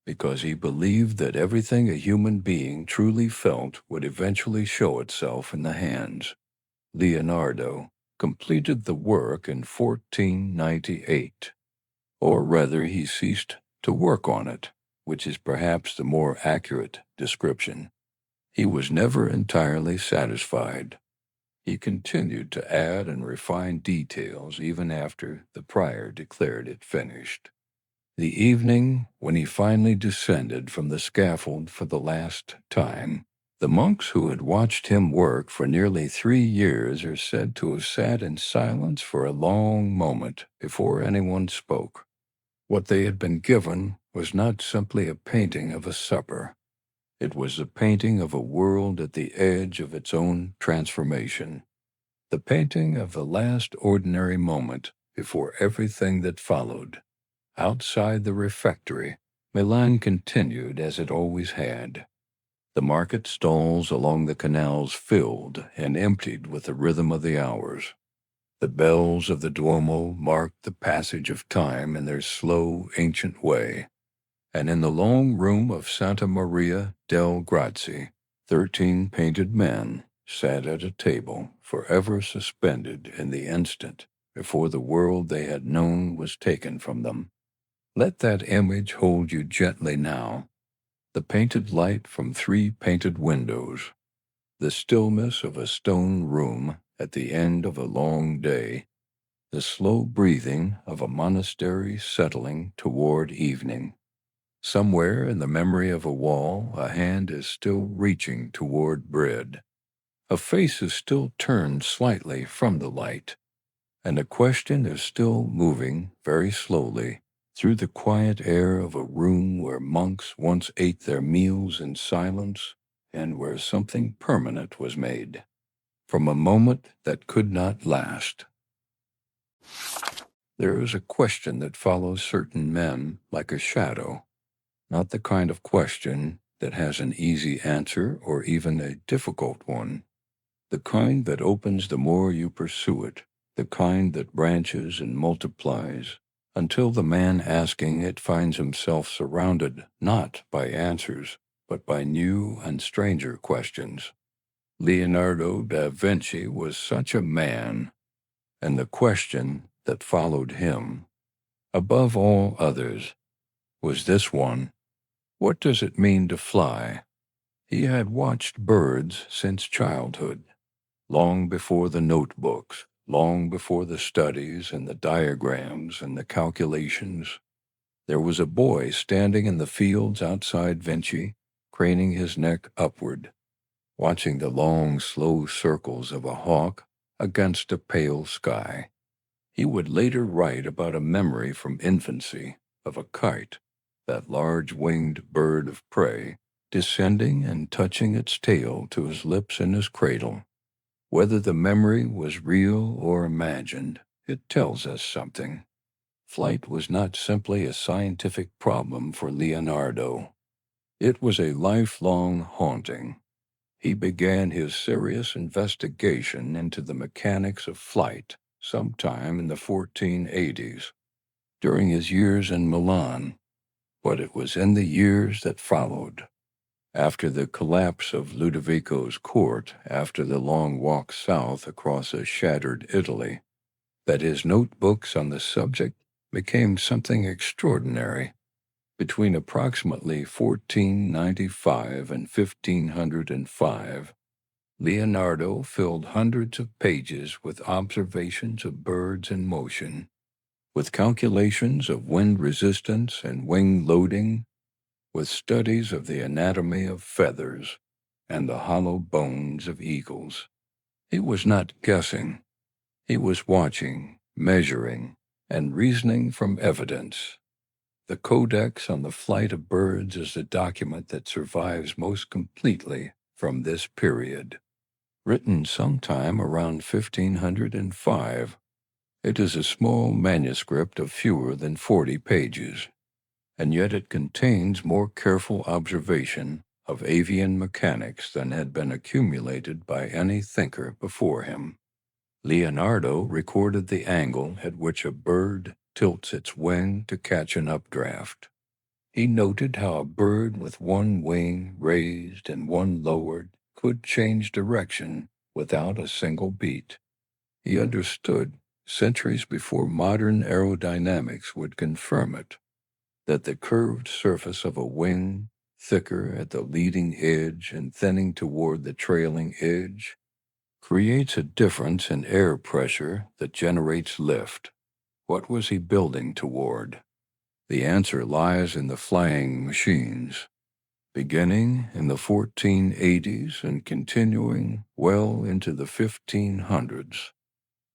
because he believed that everything a human being truly felt would eventually show itself in the hands. Leonardo completed the work in 1498, or rather he ceased to work on it, which is perhaps the more accurate description. He was never entirely satisfied. He continued to add and refine details even after the prior declared it finished. The evening when he finally descended from the scaffold for the last time, the monks who had watched him work for nearly 3 years are said to have sat in silence for a long moment before anyone spoke. What they had been given was not simply a painting of a supper. It was the painting of a world at the edge of its own transformation, the painting of the last ordinary moment before everything that followed. Outside the refectory, Milan continued as it always had. The market stalls along the canals filled and emptied with the rhythm of the hours. The bells of the Duomo marked the passage of time in their slow, ancient way, and in the long room of Santa Maria del Grazie, 13 painted men sat at a table forever suspended in the instant before the world they had known was taken from them. Let that image hold you gently now. The painted light from 3 painted windows, the stillness of a stone room at the end of a long day, the slow breathing of a monastery settling toward evening. Somewhere in the memory of a wall, a hand is still reaching toward bread. A face is still turned slightly from the light, and a question is still moving very slowly through the quiet air of a room where monks once ate their meals in silence and where something permanent was made from a moment that could not last. There is a question that follows certain men like a shadow, not the kind of question that has an easy answer or even a difficult one, the kind that opens the more you pursue it, the kind that branches and multiplies, until the man asking it finds himself surrounded not by answers, but by new and stranger questions. Leonardo da Vinci was such a man, and the question that followed him, above all others, was this one: what does it mean to fly? He had watched birds since childhood, long before the notebooks, long before the studies and the diagrams and the calculations. There was a boy standing in the fields outside Vinci, craning his neck upward, watching the long, slow circles of a hawk against a pale sky. He would later write about a memory from infancy of a kite, that large winged bird of prey, descending and touching its tail to his lips in his cradle. Whether the memory was real or imagined, it tells us something. Flight was not simply a scientific problem for Leonardo. It was a lifelong haunting. He began his serious investigation into the mechanics of flight sometime in the 1480s, during his years in Milan, but it was in the years that followed, after the collapse of Ludovico's court, after the long walk south across a shattered Italy, that his notebooks on the subject became something extraordinary. Between approximately 1495 and 1505, Leonardo filled hundreds of pages with observations of birds in motion, with calculations of wind resistance and wing loading, with studies of the anatomy of feathers and the hollow bones of eagles. He was not guessing. He was watching, measuring, and reasoning from evidence. The Codex on the Flight of Birds is the document that survives most completely from this period. Written sometime around 1505, it is a small manuscript of fewer than 40 pages, and yet it contains more careful observation of avian mechanics than had been accumulated by any thinker before him. Leonardo recorded the angle at which a bird tilts its wing to catch an updraft. He noted how a bird with one wing raised and one lowered could change direction without a single beat. He understood, centuries before modern aerodynamics would confirm it, that the curved surface of a wing, thicker at the leading edge and thinning toward the trailing edge, creates a difference in air pressure that generates lift. What was he building toward? The answer lies in the flying machines. Beginning in the 1480s and continuing well into the 1500s,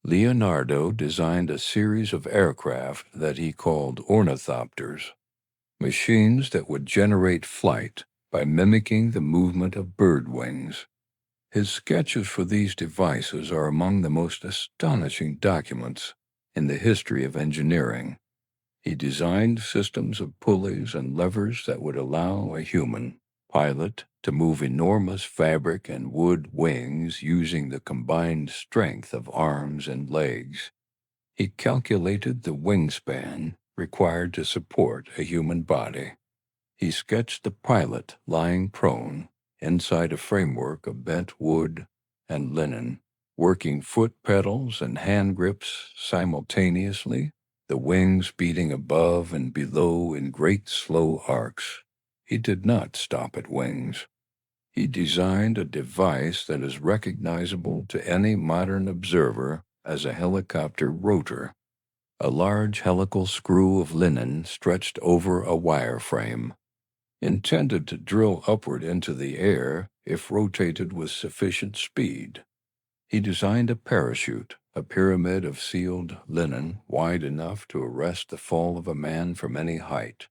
Leonardo designed a series of aircraft that he called ornithopters, machines that would generate flight by mimicking the movement of bird wings. His sketches for these devices are among the most astonishing documents in the history of engineering. He designed systems of pulleys and levers that would allow a human pilot to move enormous fabric and wood wings using the combined strength of arms and legs. He calculated the wingspan required to support a human body. He sketched the pilot lying prone inside a framework of bent wood and linen, working foot pedals and hand grips simultaneously, the wings beating above and below in great slow arcs. He did not stop at wings. He designed a device that is recognizable to any modern observer as a helicopter rotor, a large helical screw of linen stretched over a wire frame, intended to drill upward into the air if rotated with sufficient speed. He designed a parachute, a pyramid of sealed linen wide enough to arrest the fall of a man from any height,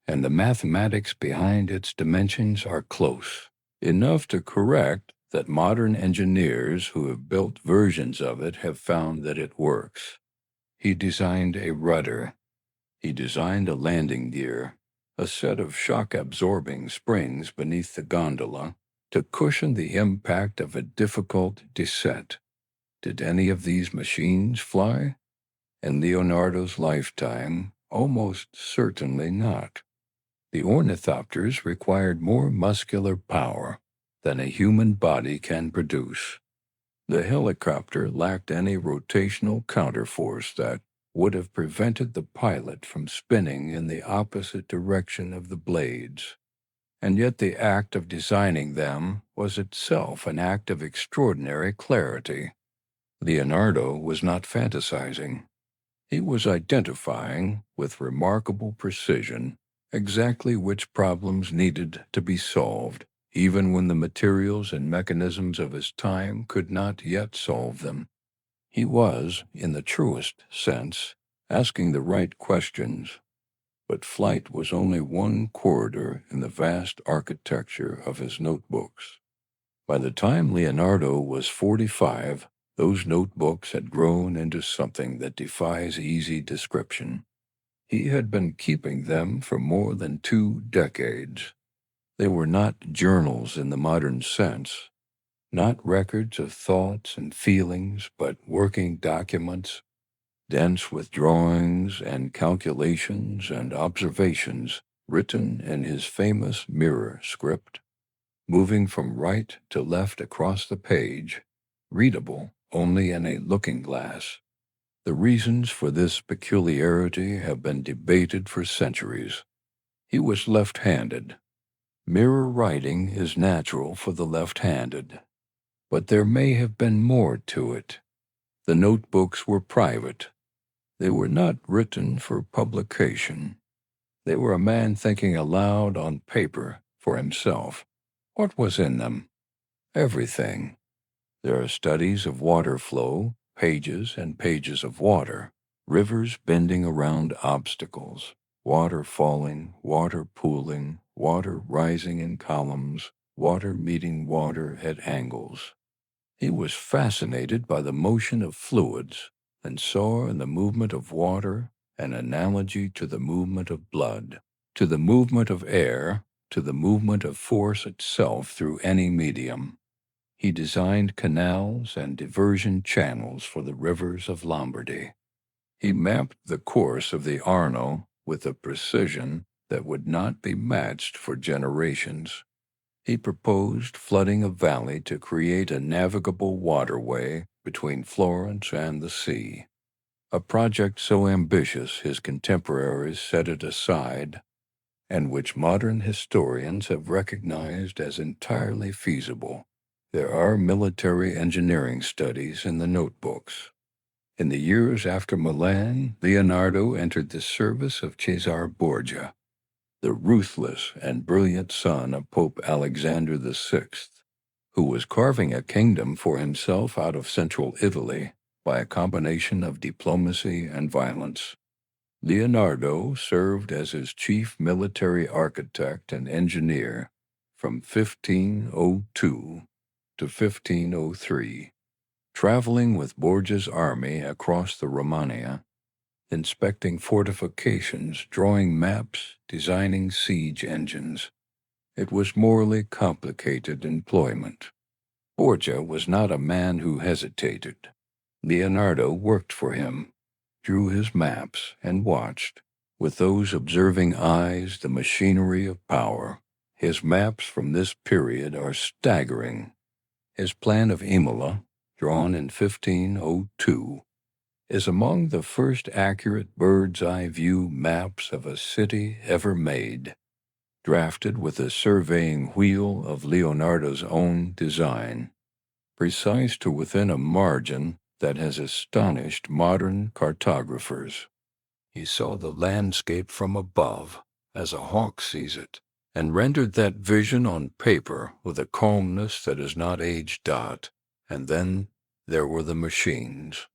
and the mathematics behind its dimensions are close, enough to correct that modern engineers who have built versions of it have found that it works. He designed a rudder. He designed a landing gear, a set of shock-absorbing springs beneath the gondola to cushion the impact of a difficult descent. Did any of these machines fly? In Leonardo's lifetime, almost certainly not. The ornithopters required more muscular power than a human body can produce. The helicopter lacked any rotational counterforce that would have prevented the pilot from spinning in the opposite direction of the blades. And yet the act of designing them was itself an act of extraordinary clarity. Leonardo was not fantasizing. He was identifying, with remarkable precision, exactly which problems needed to be solved, even when the materials and mechanisms of his time could not yet solve them. He was, in the truest sense, asking the right questions, but flight was only one corridor in the vast architecture of his notebooks. By the time Leonardo was 45, Those notebooks had grown into something that defies easy description. He had been keeping them for more than 2 decades. They were not journals in the modern sense, not records of thoughts and feelings, but working documents, dense with drawings and calculations and observations written in his famous mirror script, moving from right to left across the page, readable only in a looking-glass. The reasons for this peculiarity have been debated for centuries. He was left-handed. Mirror writing is natural for the left-handed, but there may have been more to it. The notebooks were private. They were not written for publication. They were a man thinking aloud on paper for himself. What was in them? Everything. There are studies of water flow, pages and pages of water, rivers bending around obstacles, water falling, water pooling, water rising in columns, water meeting water at angles. He was fascinated by the motion of fluids and saw in the movement of water an analogy to the movement of blood, to the movement of air, to the movement of force itself through any medium. He designed canals and diversion channels for the rivers of Lombardy. He mapped the course of the Arno with a precision that would not be matched for generations. He proposed flooding a valley to create a navigable waterway between Florence and the sea, a project so ambitious his contemporaries set it aside, and which modern historians have recognized as entirely feasible. There are military engineering studies in the notebooks. In the years after Milan, Leonardo entered the service of Cesare Borgia, the ruthless and brilliant son of Pope Alexander VI, who was carving a kingdom for himself out of central Italy by a combination of diplomacy and violence. Leonardo served as his chief military architect and engineer from 1502 to 1503, traveling with Borgia's army across the Romagna, inspecting fortifications, drawing maps, designing siege engines. It was morally complicated employment. Borgia was not a man who hesitated. Leonardo worked for him, drew his maps, and watched, with those observing eyes, the machinery of power. His maps from this period are staggering. His plan of Imola, drawn in 1502, is among the first accurate bird's-eye view maps of a city ever made, drafted with a surveying wheel of Leonardo's own design, precise to within a margin that has astonished modern cartographers. He saw the landscape from above, as a hawk sees it, and rendered that vision on paper with a calmness that is not age-dot. And then there were the machines.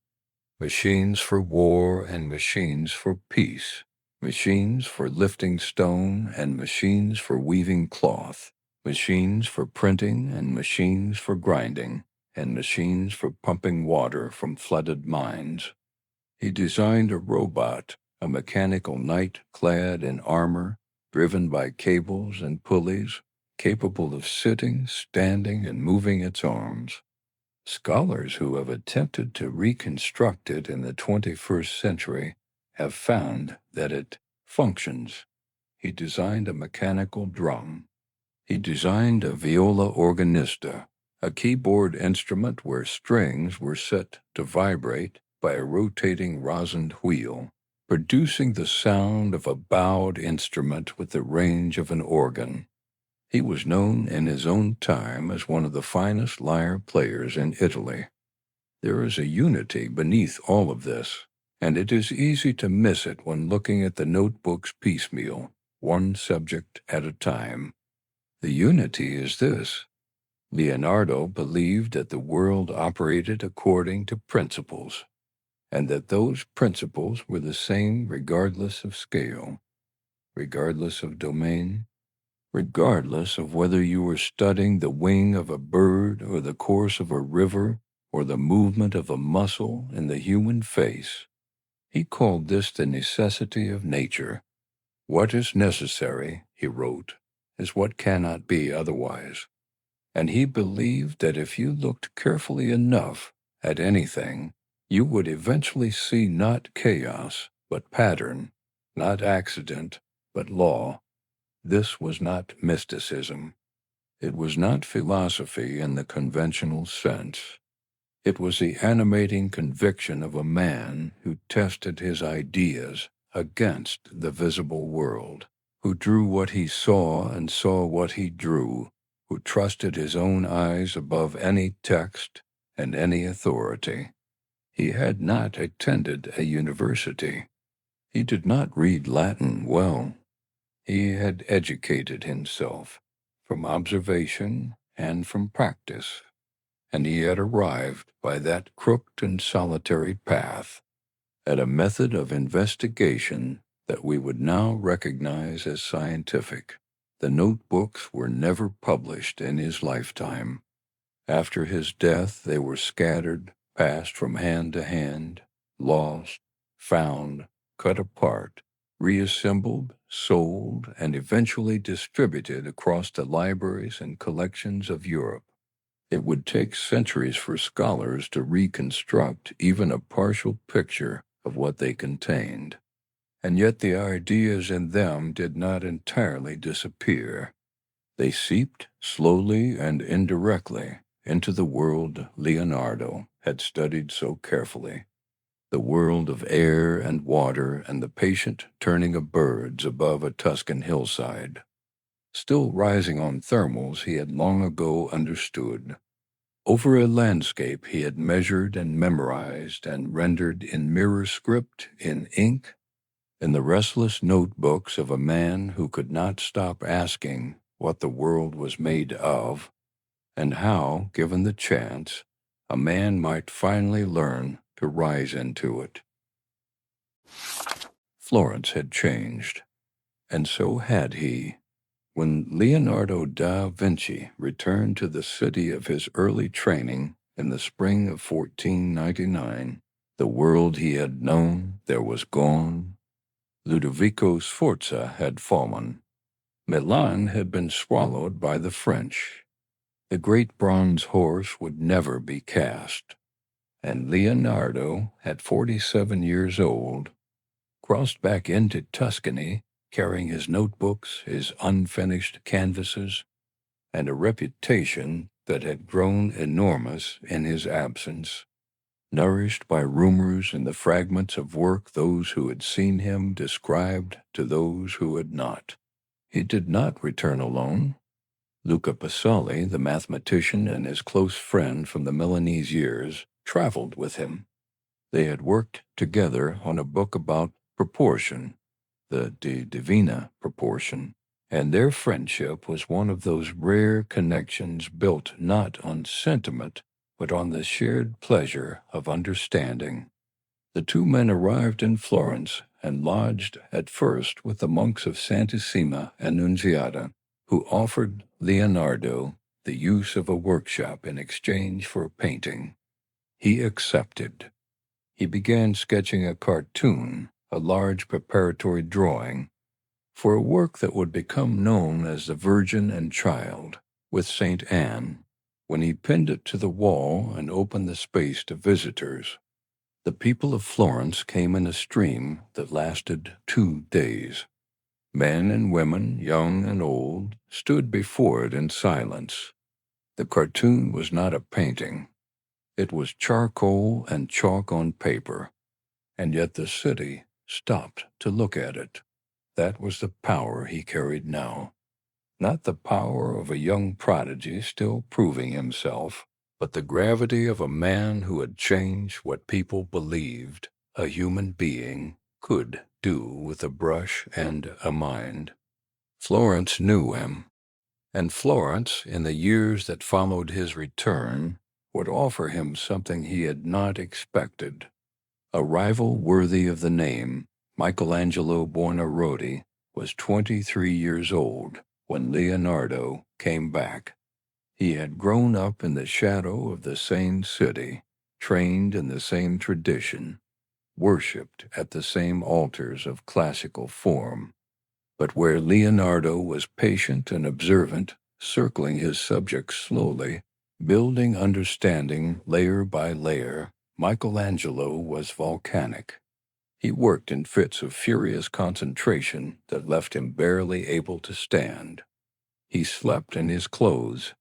Machines for war and machines for peace. Machines for lifting stone and machines for weaving cloth. Machines for printing and machines for grinding, and machines for pumping water from flooded mines. He designed a robot, a mechanical knight clad in armor, driven by cables and pulleys, capable of sitting, standing, and moving its arms. Scholars who have attempted to reconstruct it in the 21st century have found that it functions. He designed a mechanical drum. He designed a viola organista, a keyboard instrument where strings were set to vibrate by a rotating rosined wheel, producing the sound of a bowed instrument with the range of an organ. He was known in his own time as one of the finest lyre players in Italy. There is a unity beneath all of this, and it is easy to miss it when looking at the notebooks piecemeal, one subject at a time. The unity is this: Leonardo believed that the world operated according to principles, and that those principles were the same regardless of scale, regardless of domain, regardless of whether you were studying the wing of a bird or the course of a river or the movement of a muscle in the human face. He called this the necessity of nature. What is necessary, he wrote, is what cannot be otherwise. And he believed that if you looked carefully enough at anything, you would eventually see not chaos, but pattern, not accident, but law. This was not mysticism. It was not philosophy in the conventional sense. It was the animating conviction of a man who tested his ideas against the visible world, who drew what he saw and saw what he drew, who trusted his own eyes above any text and any authority. He had not attended a university. He did not read Latin well. He had educated himself from observation and from practice, and he had arrived by that crooked and solitary path at a method of investigation that we would now recognize as scientific. The notebooks were never published in his lifetime. After his death, they were scattered, passed from hand to hand, lost, found, cut apart, reassembled, sold, and eventually distributed across the libraries and collections of Europe. It would take centuries for scholars to reconstruct even a partial picture of what they contained. And yet the ideas in them did not entirely disappear. They seeped slowly and indirectly into the world Leonardo had studied so carefully, the world of air and water and the patient turning of birds above a Tuscan hillside. Still rising on thermals he had long ago understood. Over a landscape he had measured and memorized and rendered in mirror script, in ink, in the restless notebooks of a man who could not stop asking what the world was made of, and how, given the chance, a man might finally learn to rise into it. Florence had changed, and so had he. When Leonardo da Vinci returned to the city of his early training in the spring of 1499, the world he had known there was gone. Ludovico Sforza had fallen. Milan had been swallowed by the French. The great bronze horse would never be cast, and Leonardo, at 47 years old, crossed back into Tuscany, carrying his notebooks, his unfinished canvases, and a reputation that had grown enormous in his absence, nourished by rumors and the fragments of work those who had seen him described to those who had not. He did not return alone. Luca Pasolli, the mathematician and his close friend from the Milanese years, traveled with him. They had worked together on a book about proportion, the De Divina proportion, and their friendship was one of those rare connections built not on sentiment, but on the shared pleasure of understanding. The two men arrived in Florence and lodged at first with the monks of Santissima Annunziata, who offered Leonardo the use of a workshop in exchange for painting. He accepted. He began sketching a cartoon, a large preparatory drawing, for a work that would become known as the Virgin and Child, with St. Anne, when he pinned it to the wall and opened the space to visitors. The people of Florence came in a stream that lasted 2 days. Men and women, young and old, stood before it in silence. The cartoon was not a painting. It was charcoal and chalk on paper, and yet the city stopped to look at it. That was the power he carried now. Not the power of a young prodigy still proving himself, but the gravity of a man who had changed what people believed a human being could do with a brush and a mind. Florence knew him, and Florence, in the years that followed his return, would offer him something he had not expected. A rival worthy of the name, Michelangelo Buonarroti, was 23 years old when Leonardo came back. He had grown up in the shadow of the same city, trained in the same tradition, worshipped at the same altars of classical form. But where Leonardo was patient and observant, circling his subject slowly, building understanding layer by layer, Michelangelo was volcanic. He worked in fits of furious concentration that left him barely able to stand. He slept in his clothes.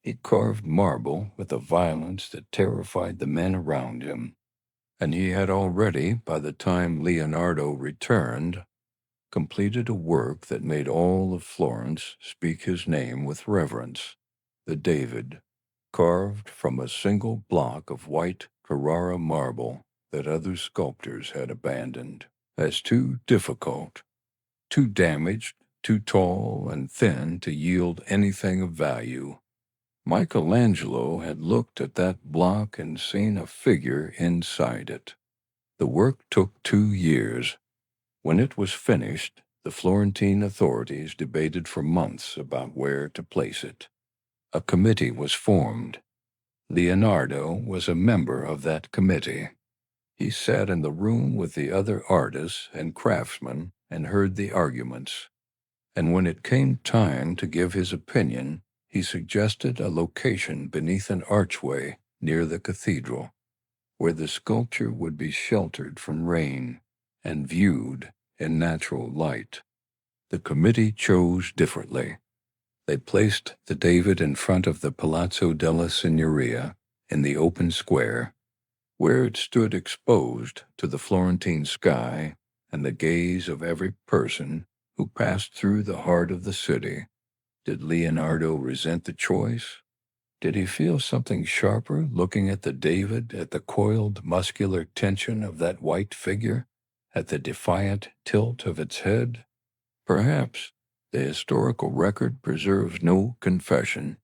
He carved marble with a violence that terrified the men around him. And he had already, by the time Leonardo returned, completed a work that made all of Florence speak his name with reverence, the David, carved from a single block of white Carrara marble that other sculptors had abandoned as too difficult, too damaged, too tall and thin to yield anything of value. Michelangelo had looked at that block and seen a figure inside it. The work took 2 years. When it was finished, the Florentine authorities debated for months about where to place it. A committee was formed. Leonardo was a member of that committee. He sat in the room with the other artists and craftsmen and heard the arguments. And when it came time to give his opinion, he suggested a location beneath an archway near the cathedral, where the sculpture would be sheltered from rain and viewed in natural light. The committee chose differently. They placed the David in front of the Palazzo della Signoria in the open square, where it stood exposed to the Florentine sky and the gaze of every person who passed through the heart of the city. Did Leonardo resent the choice? Did he feel something sharper looking at the David, at the coiled muscular tension of that white figure, at the defiant tilt of its head? Perhaps. The historical record preserves no confession.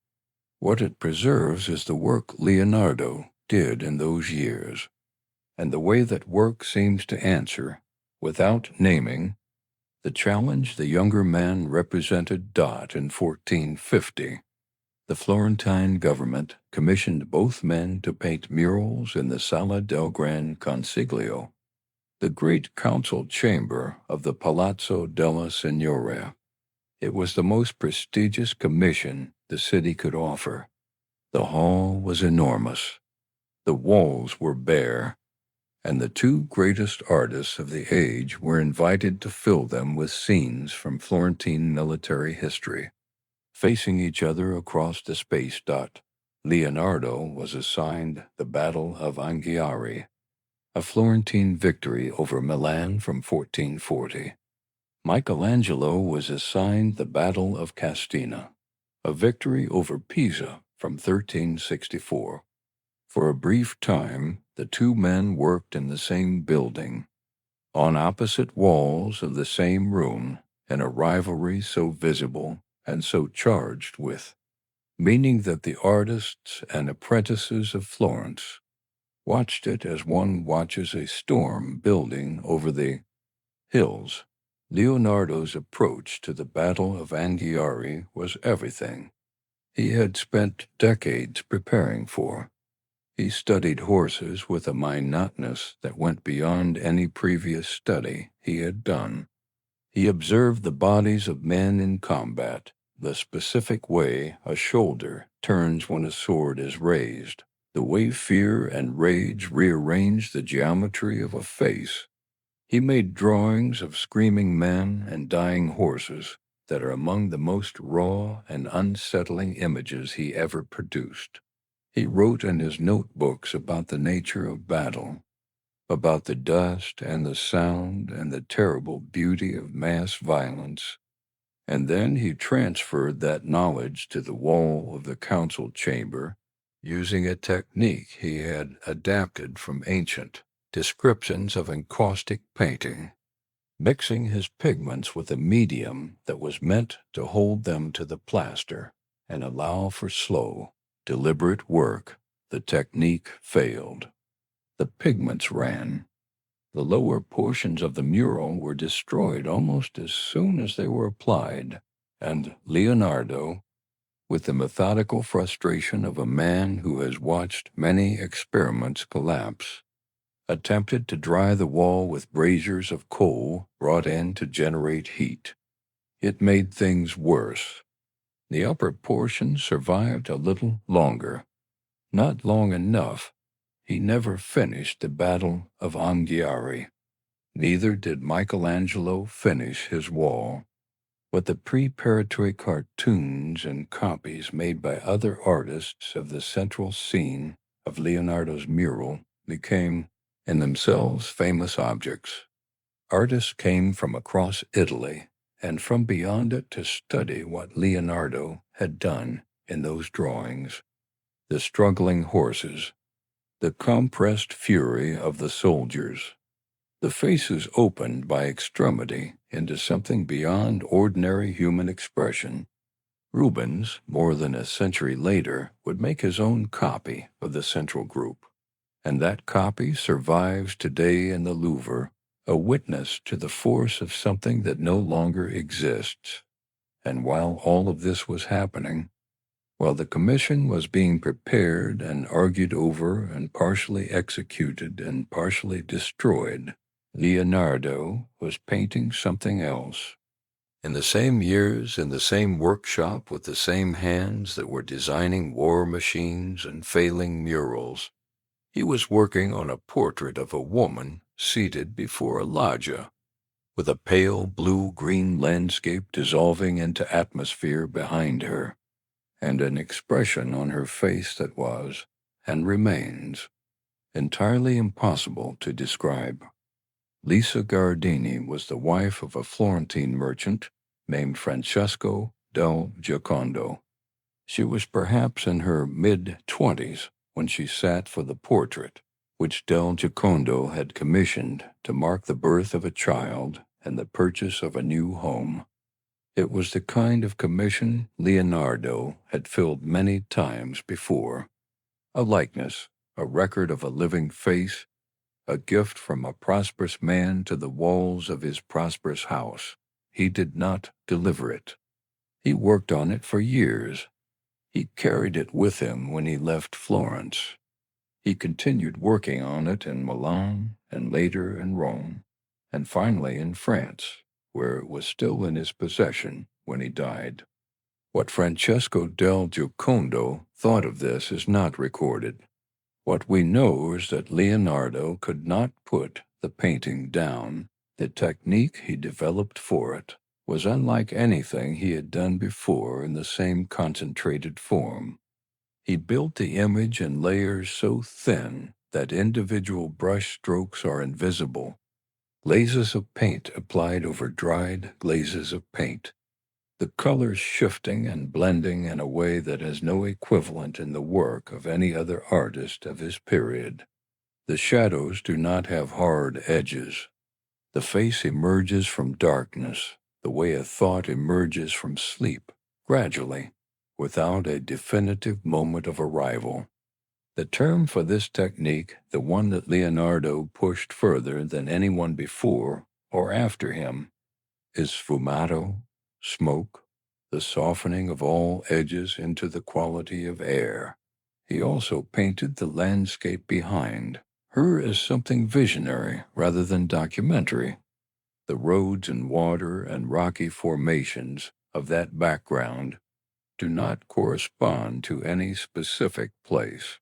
What it preserves is the work Leonardo did in those years, and the way that work seems to answer, without naming, the challenge the younger man represented Dot in 1450. The Florentine government commissioned both men to paint murals in the Sala del Gran Consiglio, the great council chamber of the Palazzo della Signoria. It was the most prestigious commission the city could offer. The hall was enormous. The walls were bare, and the two greatest artists of the age were invited to fill them with scenes from Florentine military history. Facing each other across the space dot, Leonardo was assigned the Battle of Anghiari, a Florentine victory over Milan from 1440. Michelangelo was assigned the Battle of Castina, a victory over Pisa from 1364. For a brief time, the two men worked in the same building, on opposite walls of the same room, in a rivalry so visible and so charged with, meaning that the artists and apprentices of Florence watched it as one watches a storm building over the hills. Leonardo's approach to the Battle of Anghiari was everything he had spent decades preparing for. He studied horses with a minuteness that went beyond any previous study he had done. He observed the bodies of men in combat, the specific way a shoulder turns when a sword is raised, the way fear and rage rearrange the geometry of a face. He made drawings of screaming men and dying horses that are among the most raw and unsettling images he ever produced. He wrote in his notebooks about the nature of battle, about the dust and the sound and the terrible beauty of mass violence, and then he transferred that knowledge to the wall of the council chamber using a technique he had adapted from ancient descriptions of encaustic painting, mixing his pigments with a medium that was meant to hold them to the plaster and allow for slow, deliberate work. The technique failed. The pigments ran. The lower portions of the mural were destroyed almost as soon as they were applied, and Leonardo, with the methodical frustration of a man who has watched many experiments collapse, attempted to dry the wall with braziers of coal brought in to generate heat. It made things worse. The upper portion survived a little longer. Not long enough. He never finished the Battle of Anghiari. Neither did Michelangelo finish his wall. But the preparatory cartoons and copies made by other artists of the central scene of Leonardo's mural became, in themselves, famous objects. Artists came from across Italy and from beyond it to study what Leonardo had done in those drawings. The struggling horses, the compressed fury of the soldiers, the faces opened by extremity into something beyond ordinary human expression. Rubens, more than a century later, would make his own copy of the central group, and that copy survives today in the Louvre, a witness to the force of something that no longer exists. And while all of this was happening, while the commission was being prepared and argued over and partially executed and partially destroyed, Leonardo was painting something else. In the same years, in the same workshop with the same hands that were designing war machines and failing murals, he was working on a portrait of a woman seated before a loggia, with a pale blue-green landscape dissolving into atmosphere behind her, and an expression on her face that was, and remains, entirely impossible to describe. Lisa Gardini was the wife of a Florentine merchant named Francesco del Giocondo. She was perhaps in her mid-20s when she sat for the portrait, which del Giocondo had commissioned to mark the birth of a child and the purchase of a new home. It was the kind of commission Leonardo had filled many times before. A likeness, a record of a living face, a gift from a prosperous man to the walls of his prosperous house. He did not deliver it. He worked on it for years. He carried it with him when he left Florence. He continued working on it in Milan and later in Rome, and finally in France, where it was still in his possession when he died. What Francesco del Giocondo thought of this is not recorded. What we know is that Leonardo could not put the painting down. The technique he developed for it was unlike anything he had done before in the same concentrated form. He built the image in layers so thin that individual brush strokes are invisible, glazes of paint applied over dried glazes of paint, the colors shifting and blending in a way that has no equivalent in the work of any other artist of his period. The shadows do not have hard edges. The face emerges from darkness, the way a thought emerges from sleep, gradually, without a definitive moment of arrival. The term for this technique, the one that Leonardo pushed further than anyone before or after him, is sfumato, smoke, the softening of all edges into the quality of air. He also painted the landscape behind, her as something visionary rather than documentary. The roads and water and rocky formations of that background do not correspond to any specific place.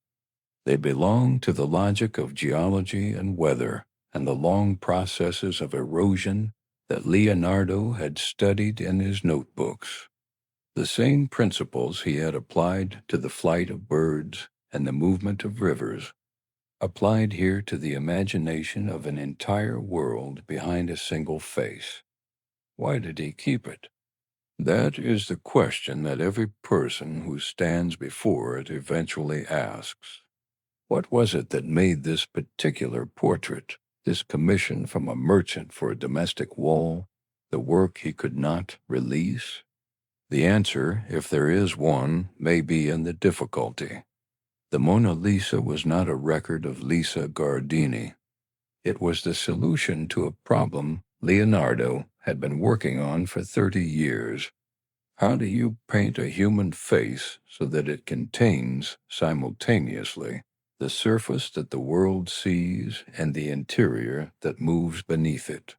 They belong to the logic of geology and weather and the long processes of erosion that Leonardo had studied in his notebooks. The same principles he had applied to the flight of birds and the movement of rivers applied here to the imagination of an entire world behind a single face. Why did he keep it? That is the question that every person who stands before it eventually asks. What was it that made this particular portrait, this commission from a merchant for a domestic wall, the work he could not release? The answer, if there is one, may be in the difficulty. The Mona Lisa was not a record of Lisa Gardini. It was the solution to a problem Leonardo had been working on for 30 years. How do you paint a human face so that it contains, simultaneously, the surface that the world sees and the interior that moves beneath it?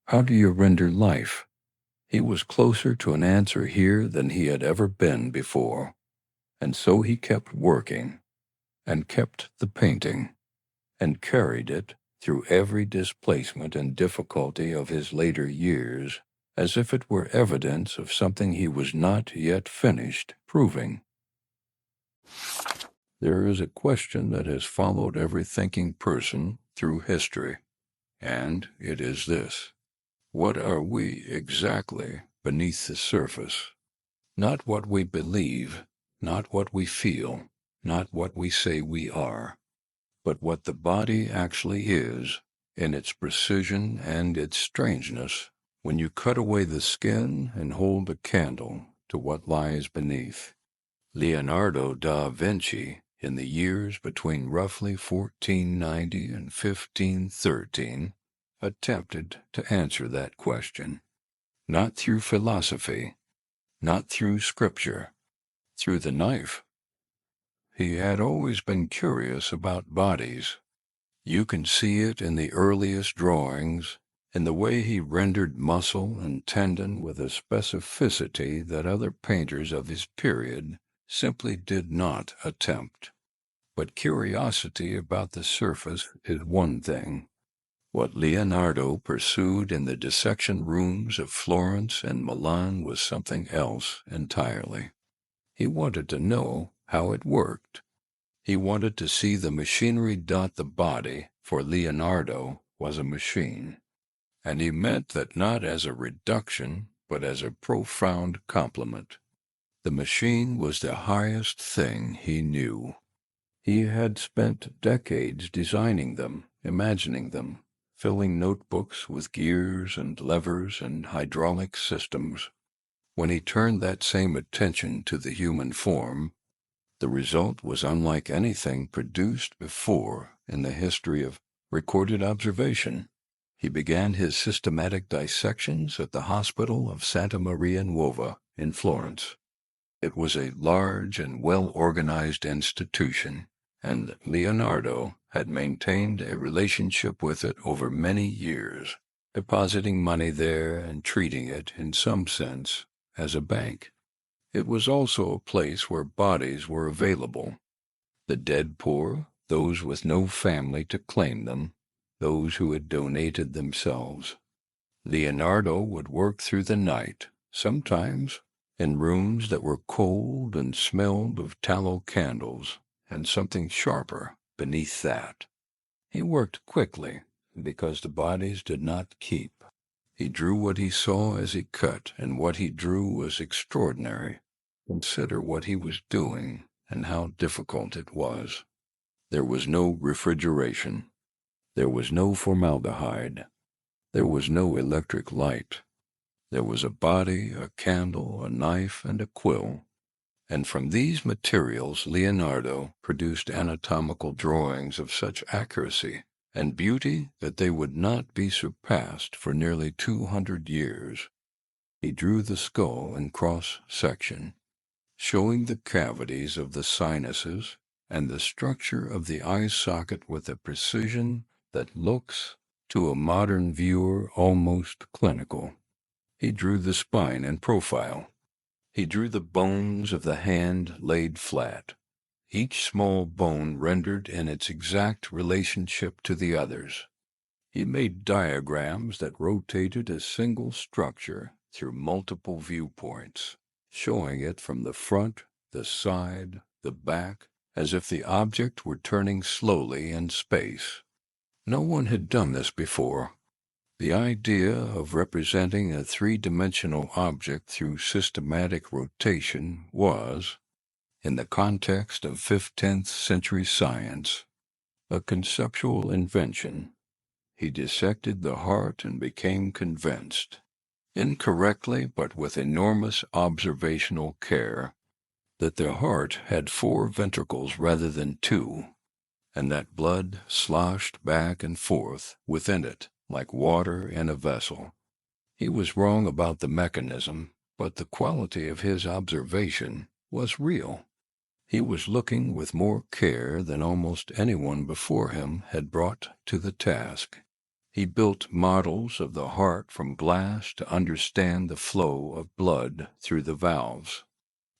How do you render life? He was closer to an answer here than he had ever been before, and so he kept working, and kept the painting, and carried it through every displacement and difficulty of his later years, as if it were evidence of something he was not yet finished proving. There is a question that has followed every thinking person through history, and it is this: what are we exactly beneath the surface? Not what we believe, not what we feel, not what we say we are, but what the body actually is, in its precision and its strangeness, when you cut away the skin and hold a candle to what lies beneath. Leonardo da Vinci, in the years between roughly 1490 and 1513, attempted to answer that question, not through philosophy, not through scripture, through the knife. He had always been curious about bodies. You can see it in the earliest drawings, in the way he rendered muscle and tendon with a specificity that other painters of his period simply did not attempt. But curiosity about the surface is one thing. What Leonardo pursued in the dissection rooms of Florence and Milan was something else entirely. He wanted to know how it worked. He wanted to see the machinery dot the body, for Leonardo was a machine. And he meant that not as a reduction, but as a profound compliment. The machine was the highest thing he knew. He had spent decades designing them, imagining them, filling notebooks with gears and levers and hydraulic systems. When he turned that same attention to the human form, the result was unlike anything produced before in the history of recorded observation. He began his systematic dissections at the hospital of Santa Maria Nuova in Florence. It was a large and well-organized institution, and Leonardo had maintained a relationship with it over many years, depositing money there and treating it, in some sense, as a bank. It was also a place where bodies were available. The dead poor, those with no family to claim them, those who had donated themselves. Leonardo would work through the night, sometimes in rooms that were cold and smelled of tallow candles, and something sharper beneath that. He worked quickly, because the bodies did not keep. He drew what he saw as he cut, and what he drew was extraordinary. Consider what he was doing, and how difficult it was. There was no refrigeration. There was no formaldehyde. There was no electric light. There was a body, a candle, a knife, and a quill. And from these materials Leonardo produced anatomical drawings of such accuracy and beauty that they would not be surpassed for nearly 200 years. He drew the skull in cross-section, showing the cavities of the sinuses and the structure of the eye socket with a precision that looks, to a modern viewer, almost clinical. He drew the spine in profile. He drew the bones of the hand laid flat, each small bone rendered in its exact relationship to the others. He made diagrams that rotated a single structure through multiple viewpoints, showing it from the front, the side, the back, as if the object were turning slowly in space. No one had done this before. The idea of representing a three-dimensional object through systematic rotation was, in the context of 15th century science, a conceptual invention. He dissected the heart and became convinced, incorrectly but with enormous observational care, that the heart had 4 ventricles rather than 2, and that blood sloshed back and forth within it like water in a vessel. He was wrong about the mechanism, but the quality of his observation was real. He was looking with more care than almost anyone before him had brought to the task. He built models of the heart from glass to understand the flow of blood through the valves.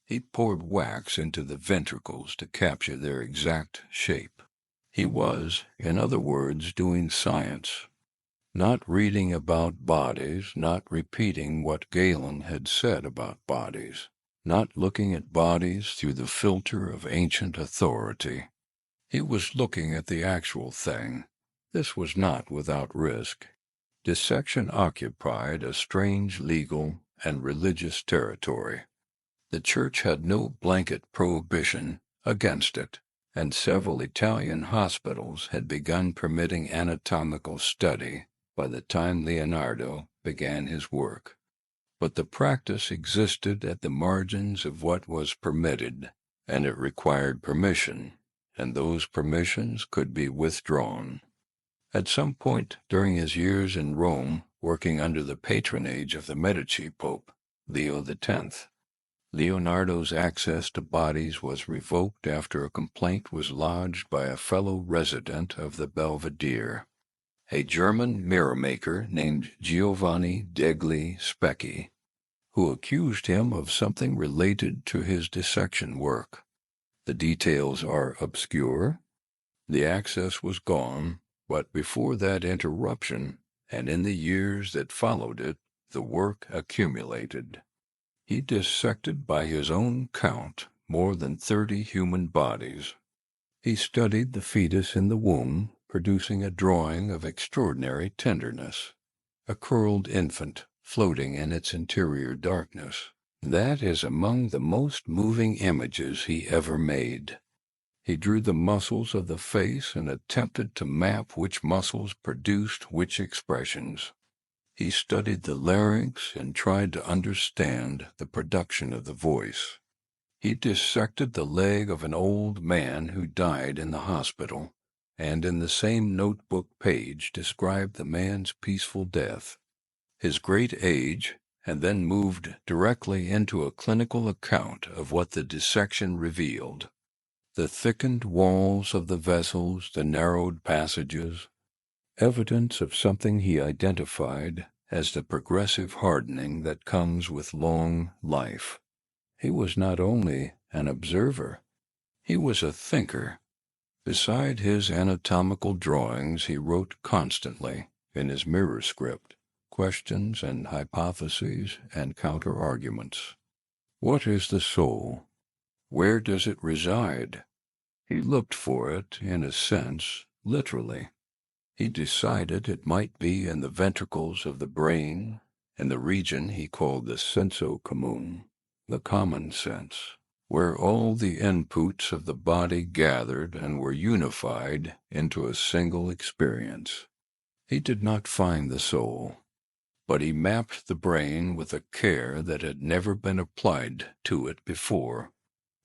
He poured wax into the ventricles to capture their exact shape. He was, in other words, doing science, not reading about bodies, not repeating what Galen had said about bodies, not looking at bodies through the filter of ancient authority. He was looking at the actual thing. This was not without risk. Dissection occupied a strange legal and religious territory. The Church had no blanket prohibition against it, and several Italian hospitals had begun permitting anatomical study by the time Leonardo began his work. But the practice existed at the margins of what was permitted, and it required permission, and those permissions could be withdrawn. At some point during his years in Rome, working under the patronage of the Medici Pope, Leo X, Leonardo's access to bodies was revoked after a complaint was lodged by a fellow resident of the Belvedere, a German mirror-maker named Giovanni degli Specchi, who accused him of something related to his dissection work. The details are obscure. The access was gone, but before that interruption, and in the years that followed it, the work accumulated. He dissected by his own count more than 30 human bodies. He studied the fetus in the womb, producing a drawing of extraordinary tenderness, a curled infant floating in its interior darkness. That is among the most moving images he ever made. He drew the muscles of the face and attempted to map which muscles produced which expressions. He studied the larynx and tried to understand the production of the voice. He dissected the leg of an old man who died in the hospital, and in the same notebook page described the man's peaceful death, his great age, and then moved directly into a clinical account of what the dissection revealed. The thickened walls of the vessels, the narrowed passages, evidence of something he identified as the progressive hardening that comes with long life. He was not only an observer, he was a thinker. Beside his anatomical drawings, he wrote constantly, in his mirror script, questions and hypotheses and counter-arguments. What is the soul? Where does it reside? He looked for it, in a sense, literally. He decided it might be in the ventricles of the brain, in the region he called the senso comune, the common sense, where all the inputs of the body gathered and were unified into a single experience. He did not find the soul, but he mapped the brain with a care that had never been applied to it before,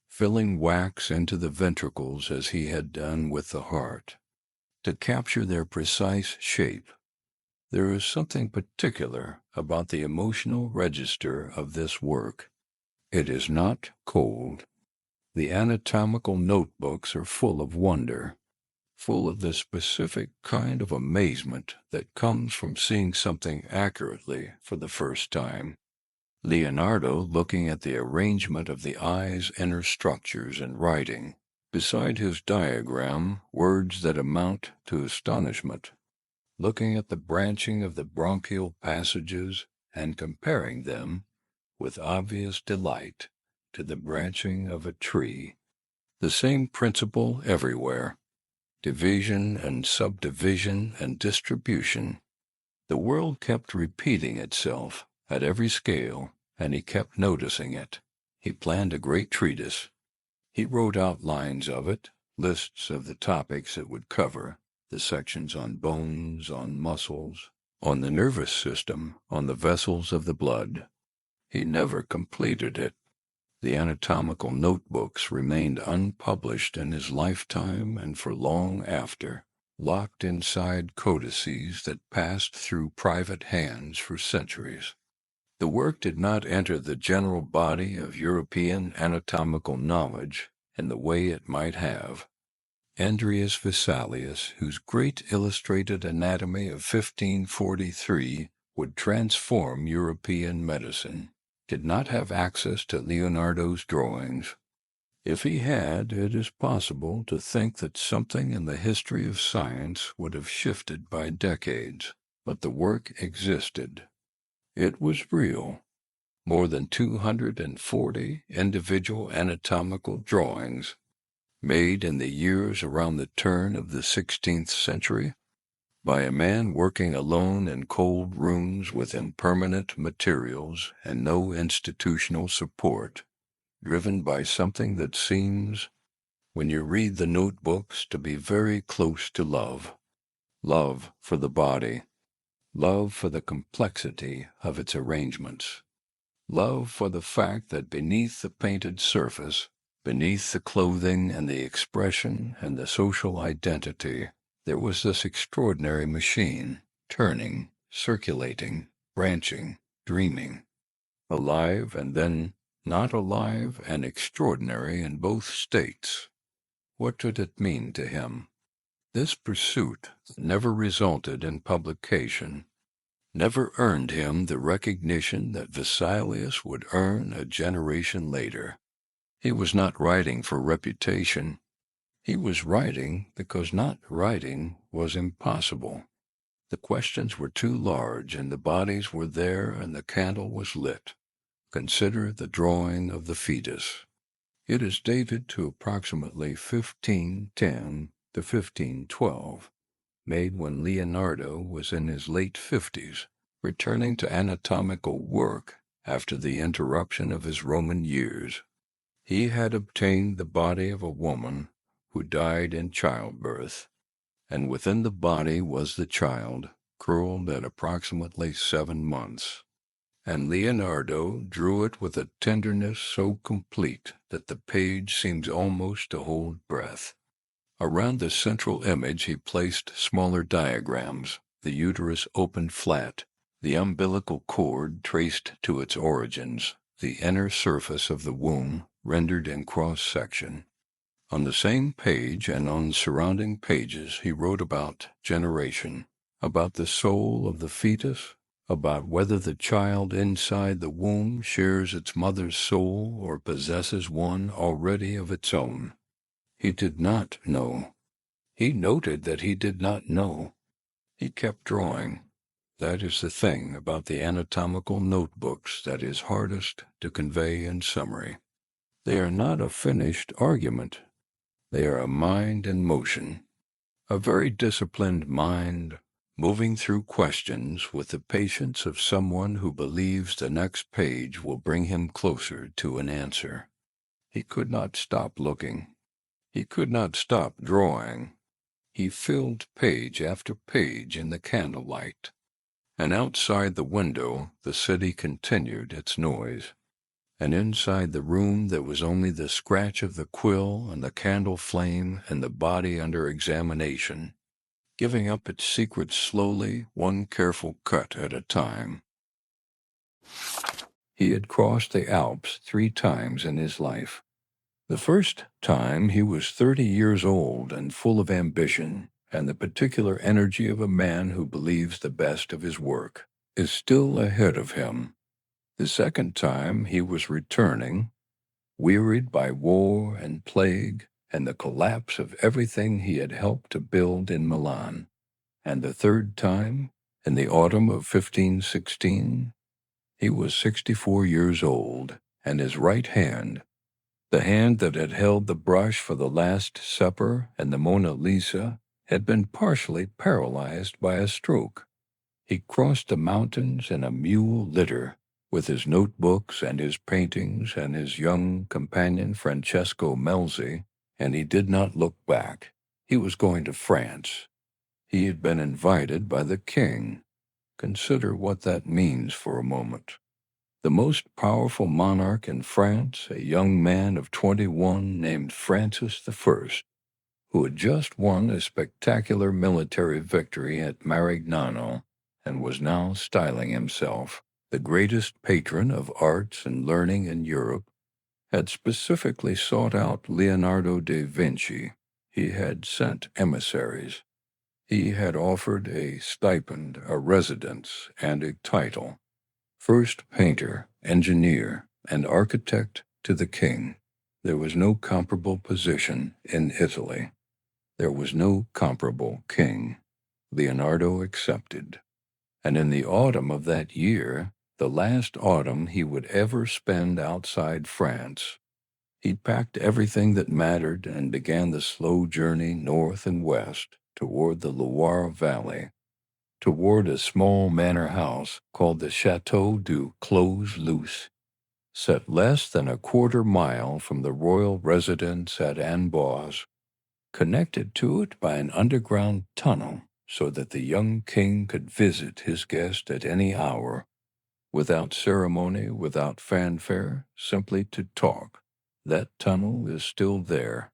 filling wax into the ventricles as he had done with the heart, to capture their precise shape. There is something particular about the emotional register of this work. It is not cold. The anatomical notebooks are full of wonder, full of the specific kind of amazement that comes from seeing something accurately for the first time. Leonardo, looking at the arrangement of the eye's inner structures and writing, beside his diagram, words that amount to astonishment, looking at the branching of the bronchial passages and comparing them, with obvious delight, to the branching of a tree. The same principle everywhere. Division and subdivision and distribution. The world kept repeating itself at every scale, and he kept noticing it. He planned a great treatise. He wrote outlines of it, lists of the topics it would cover, the sections on bones, on muscles, on the nervous system, on the vessels of the blood. He never completed it. The anatomical notebooks remained unpublished in his lifetime and for long after, locked inside codices that passed through private hands for centuries. The work did not enter the general body of European anatomical knowledge in the way it might have. Andreas Vesalius, whose great illustrated anatomy of 1543 would transform European medicine, did not have access to Leonardo's drawings. If he had, it is possible to think that something in the history of science would have shifted by decades, but the work existed. It was real. More than 240 individual anatomical drawings, made in the years around the turn of the 16th century, by a man working alone in cold rooms with impermanent materials and no institutional support, driven by something that seems, when you read the notebooks, to be very close to love. Love for the body. Love for the complexity of its arrangements. Love for the fact that beneath the painted surface, beneath the clothing and the expression and the social identity, there was this extraordinary machine, turning, circulating, branching, dreaming, alive and then not alive and extraordinary in both states. What did it mean to him? This pursuit never resulted in publication, never earned him the recognition that Vesalius would earn a generation later. He was not writing for reputation. He was writing because not writing was impossible. The questions were too large, and the bodies were there, and the candle was lit. Consider the drawing of the fetus. It is dated to approximately 1510 to 1512, made when Leonardo was in his late 50s, returning to anatomical work after the interruption of his Roman years. He had obtained the body of a woman who died in childbirth, and within the body was the child, curled at approximately 7 months. And Leonardo drew it with a tenderness so complete that the page seems almost to hold breath. Around the central image he placed smaller diagrams, the uterus opened flat, the umbilical cord traced to its origins, the inner surface of the womb rendered in cross-section. On the same page and on surrounding pages he wrote about generation, about the soul of the fetus, about whether the child inside the womb shares its mother's soul or possesses one already of its own. He did not know. He noted that he did not know. He kept drawing. That is the thing about the anatomical notebooks that is hardest to convey in summary. They are not a finished argument. They are a mind in motion, a very disciplined mind, moving through questions with the patience of someone who believes the next page will bring him closer to an answer. He could not stop looking. He could not stop drawing. He filled page after page in the candlelight, and outside the window the city continued its noise, and inside the room there was only the scratch of the quill and the candle flame and the body under examination, giving up its secret slowly, one careful cut at a time. He had crossed the Alps 3 times in his life. The first time he was 30 years old and full of ambition, and the particular energy of a man who believes the best of his work is still ahead of him. The second time he was returning, wearied by war and plague and the collapse of everything he had helped to build in Milan. And the third time, in the autumn of 1516, he was 64 years old, and his right hand, the hand that had held the brush for the Last Supper and the Mona Lisa, had been partially paralyzed by a stroke. He crossed the mountains in a mule litter, with his notebooks and his paintings and his young companion Francesco Melzi, and he did not look back. He was going to France. He had been invited by the king. Consider what that means for a moment. The most powerful monarch in France, a young man of 21 named Francis I, who had just won a spectacular military victory at Marignano and was now styling himself The greatest patron of arts and learning in Europe, had specifically sought out Leonardo da Vinci. He had sent emissaries. He had offered a stipend, a residence, and a title. First painter, engineer, and architect to the king. There was no comparable position in Italy. There was no comparable king. Leonardo accepted. And in the autumn of that year, the last autumn he would ever spend outside France, he packed everything that mattered and began the slow journey north and west toward the Loire Valley, toward a small manor house called the Château du Clos-Luce, set less than a quarter-mile from the royal residence at Amboise, connected to it by an underground tunnel so that the young king could visit his guest at any hour, without ceremony, without fanfare, simply to talk. That tunnel is still there.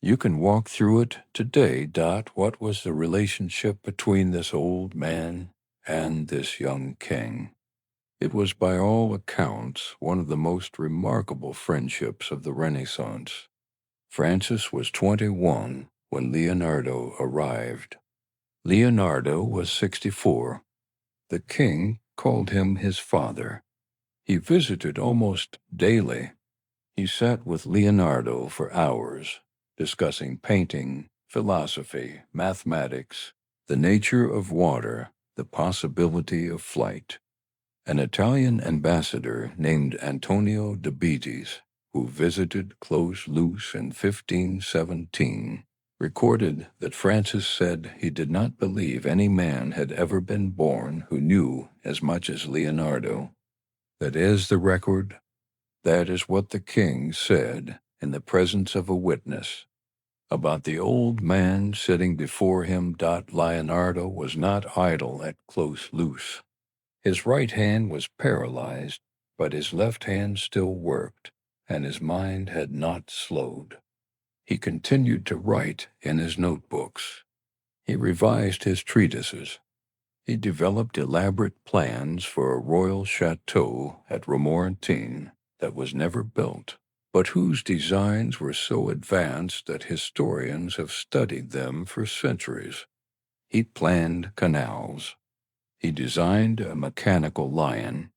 You can walk through it today. What was the relationship between this old man and this young king? It was by all accounts one of the most remarkable friendships of the Renaissance. Francis was 21 when Leonardo arrived. Leonardo was 64. The king called him his father. He visited almost daily. He sat with Leonardo for hours, discussing painting, philosophy, mathematics, the nature of water, the possibility of flight. An Italian ambassador named Antonio de Betis, who visited Clos-Luce in 1517, recorded that Francis said he did not believe any man had ever been born who knew as much as Leonardo. That is the record. That is what the king said in the presence of a witness. About the old man sitting before him. Leonardo was not idle at Clos-Luce. His right hand was paralyzed, but his left hand still worked, and his mind had not slowed. He continued to write in his notebooks. He revised his treatises. He developed elaborate plans for a royal chateau at Romorantin that was never built, but whose designs were so advanced that historians have studied them for centuries. He planned canals. He designed a mechanical lion,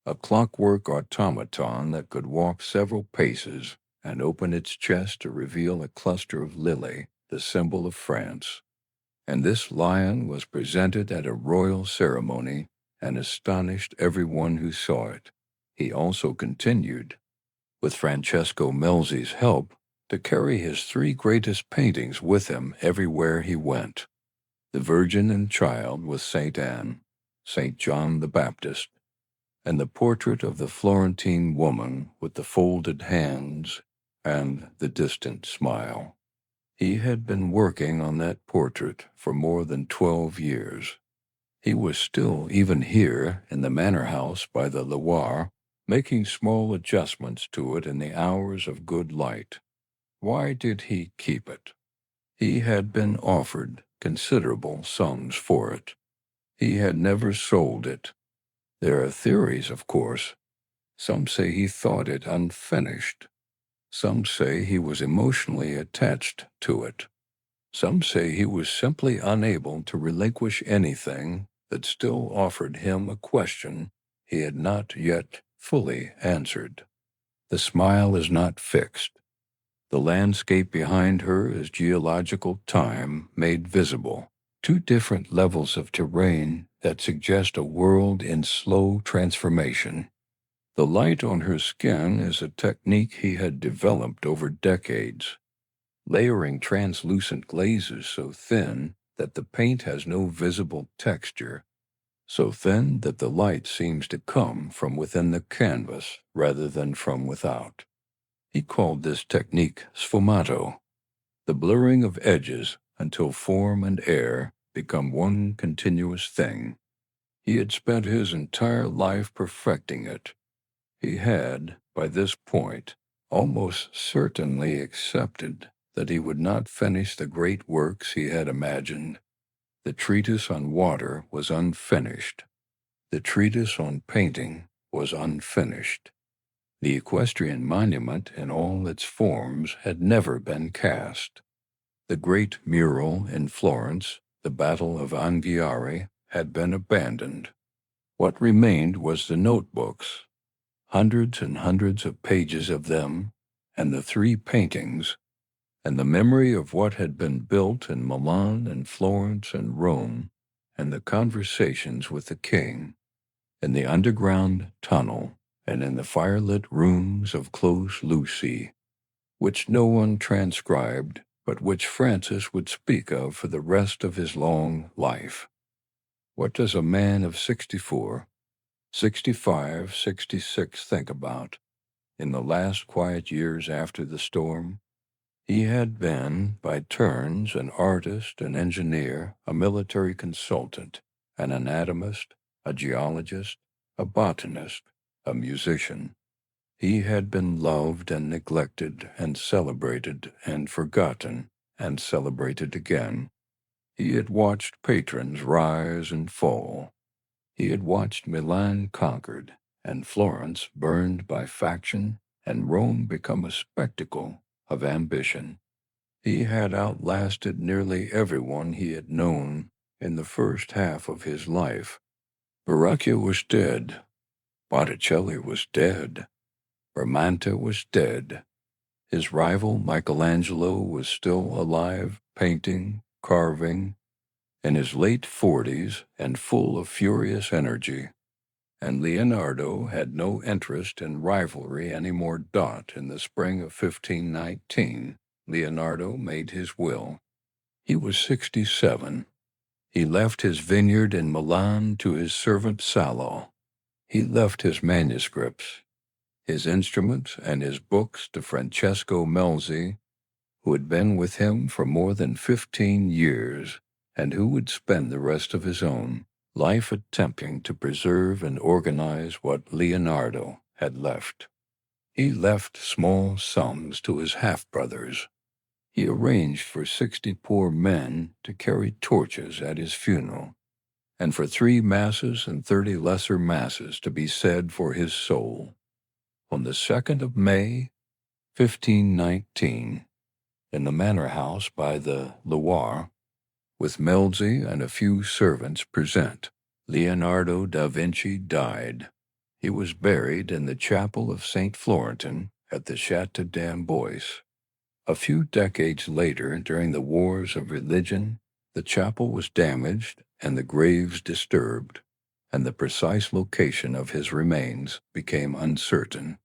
a clockwork automaton that could walk several paces and open its chest to reveal a cluster of lily, the symbol of France. And this lion was presented at a royal ceremony and astonished everyone who saw it. He also continued, with Francesco Melzi's help, to carry his three greatest paintings with him everywhere he went: the Virgin and Child with St. Anne, St. John the Baptist, and the portrait of the Florentine woman with the folded hands and the distant smile. He had been working on that portrait for more than 12 years. He was still even here in the manor house by the Loire, making small adjustments to it in the hours of good light. Why did he keep it? He had been offered considerable sums for it. He had never sold it. There are theories, of course. Some say he thought it unfinished. Some say he was emotionally attached to it. Some say he was simply unable to relinquish anything that still offered him a question he had not yet fully answered. The smile is not fixed. The landscape behind her is geological time made visible, two different levels of terrain that suggest a world in slow transformation. The light on her skin is a technique he had developed over decades, layering translucent glazes so thin that the paint has no visible texture, so thin that the light seems to come from within the canvas rather than from without. He called this technique sfumato, the blurring of edges until form and air become one continuous thing. He had spent his entire life perfecting it. He had, by this point, almost certainly accepted that he would not finish the great works he had imagined. The treatise on water was unfinished. The treatise on painting was unfinished. The equestrian monument in all its forms had never been cast. The great mural in Florence, the Battle of Anghiari, had been abandoned. What remained was the notebooks, hundreds and hundreds of pages of them, and the three paintings, and the memory of what had been built in Milan and Florence and Rome, and the conversations with the king, in the underground tunnel, and in the firelit rooms of Clos Lucy, which no one transcribed, but which Francis would speak of for the rest of his long life. What does a man of 64, 65, 66 think about in the last quiet years after the storm? He had been, by turns, an artist, an engineer, a military consultant, an anatomist, a geologist, a botanist, a musician. He had been loved and neglected and celebrated and forgotten and celebrated again. He had watched patrons rise and fall. He had watched Milan conquered and Florence burned by faction and Rome become a spectacle of ambition. He had outlasted nearly everyone he had known in the first half of his life. Verrocchio was dead. Botticelli was dead. Bramante was dead. His rival Michelangelo was still alive, painting, carving, in his late 40s and full of furious energy. And Leonardo had no interest in rivalry anymore. In the spring of 1519, Leonardo made his will. He was 67. He left his vineyard in Milan to his servant Salo. He left his manuscripts, his instruments, and his books to Francesco Melzi, who had been with him for more than 15 years, and who would spend the rest of his own life attempting to preserve and organize what Leonardo had left. He left small sums to his half-brothers. He arranged for 60 poor men to carry torches at his funeral, and for 3 masses and 30 lesser masses to be said for his soul. On the 2nd of May, 1519, in the manor house by the Loire, with Melzi and a few servants present, Leonardo da Vinci died. He was buried in the chapel of St. Florentin at the Château d'Amboise. A few decades later, during the wars of religion, the chapel was damaged and the graves disturbed, and the precise location of his remains became uncertain.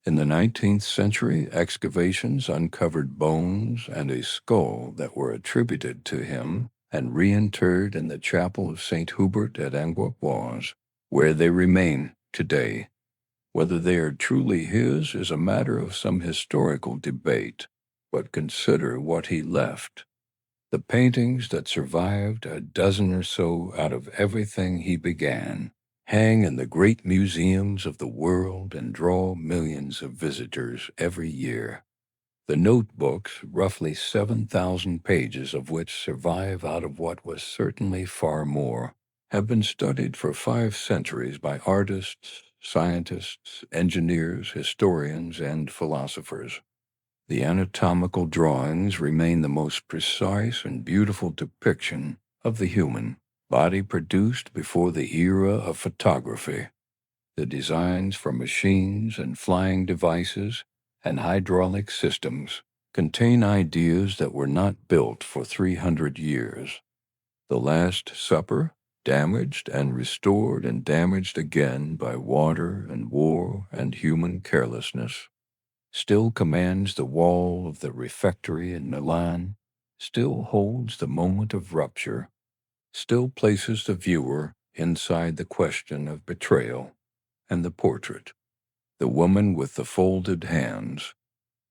In the 19th century, excavations uncovered bones and a skull that were attributed to him and reinterred in the chapel of St. Hubert at Amboise, where they remain today. Whether they are truly his is a matter of some historical debate, but consider what he left. The paintings that survived, a dozen or so out of everything he began, hang in the great museums of the world and draw millions of visitors every year. The notebooks, roughly 7,000 pages of which survive out of what was certainly far more, have been studied for 5 centuries by artists, scientists, engineers, historians, and philosophers. The anatomical drawings remain the most precise and beautiful depiction of the human body produced before the era of photography. The designs for machines and flying devices and hydraulic systems contain ideas that were not built for 300 years. The Last Supper, damaged and restored and damaged again by water and war and human carelessness, still commands the wall of the refectory in Milan, still holds the moment of rupture, still places the viewer inside the question of betrayal. And the portrait, the woman with the folded hands.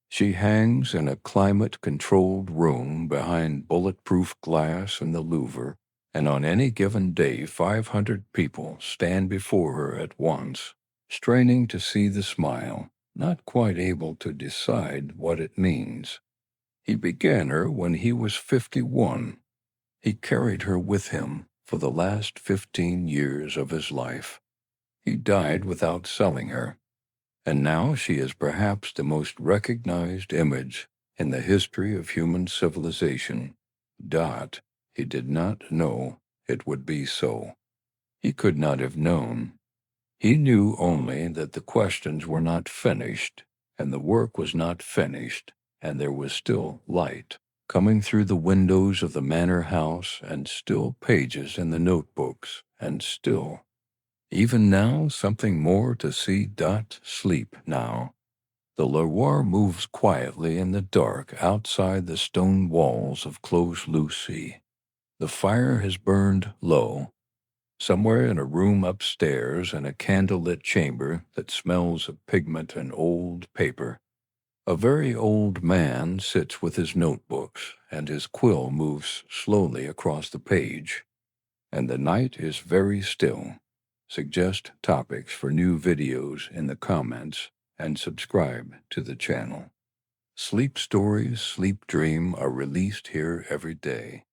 She hangs in a climate-controlled room behind bulletproof glass in the Louvre, and on any given day 500 people stand before her at once, straining to see the smile, not quite able to decide what it means. He began her when he was 51. He carried her with him for the last 15 years of his life. He died without selling her, and now she is perhaps the most recognized image in the history of human civilization. Dot, he did not know it would be so. He could not have known. He knew only that the questions were not finished, and the work was not finished, and there was still light coming through the windows of the manor house, and still pages in the notebooks, and still, even now, something more to see Dot sleep now. The Leroy moves quietly in the dark outside the stone walls of Clos Lucy. The fire has burned low. Somewhere in a room upstairs in a candlelit chamber that smells of pigment and old paper, a very old man sits with his notebooks, and his quill moves slowly across the page. And the night is very still. Suggest topics for new videos in the comments and subscribe to the channel. Sleep stories, sleep dream are released here every day.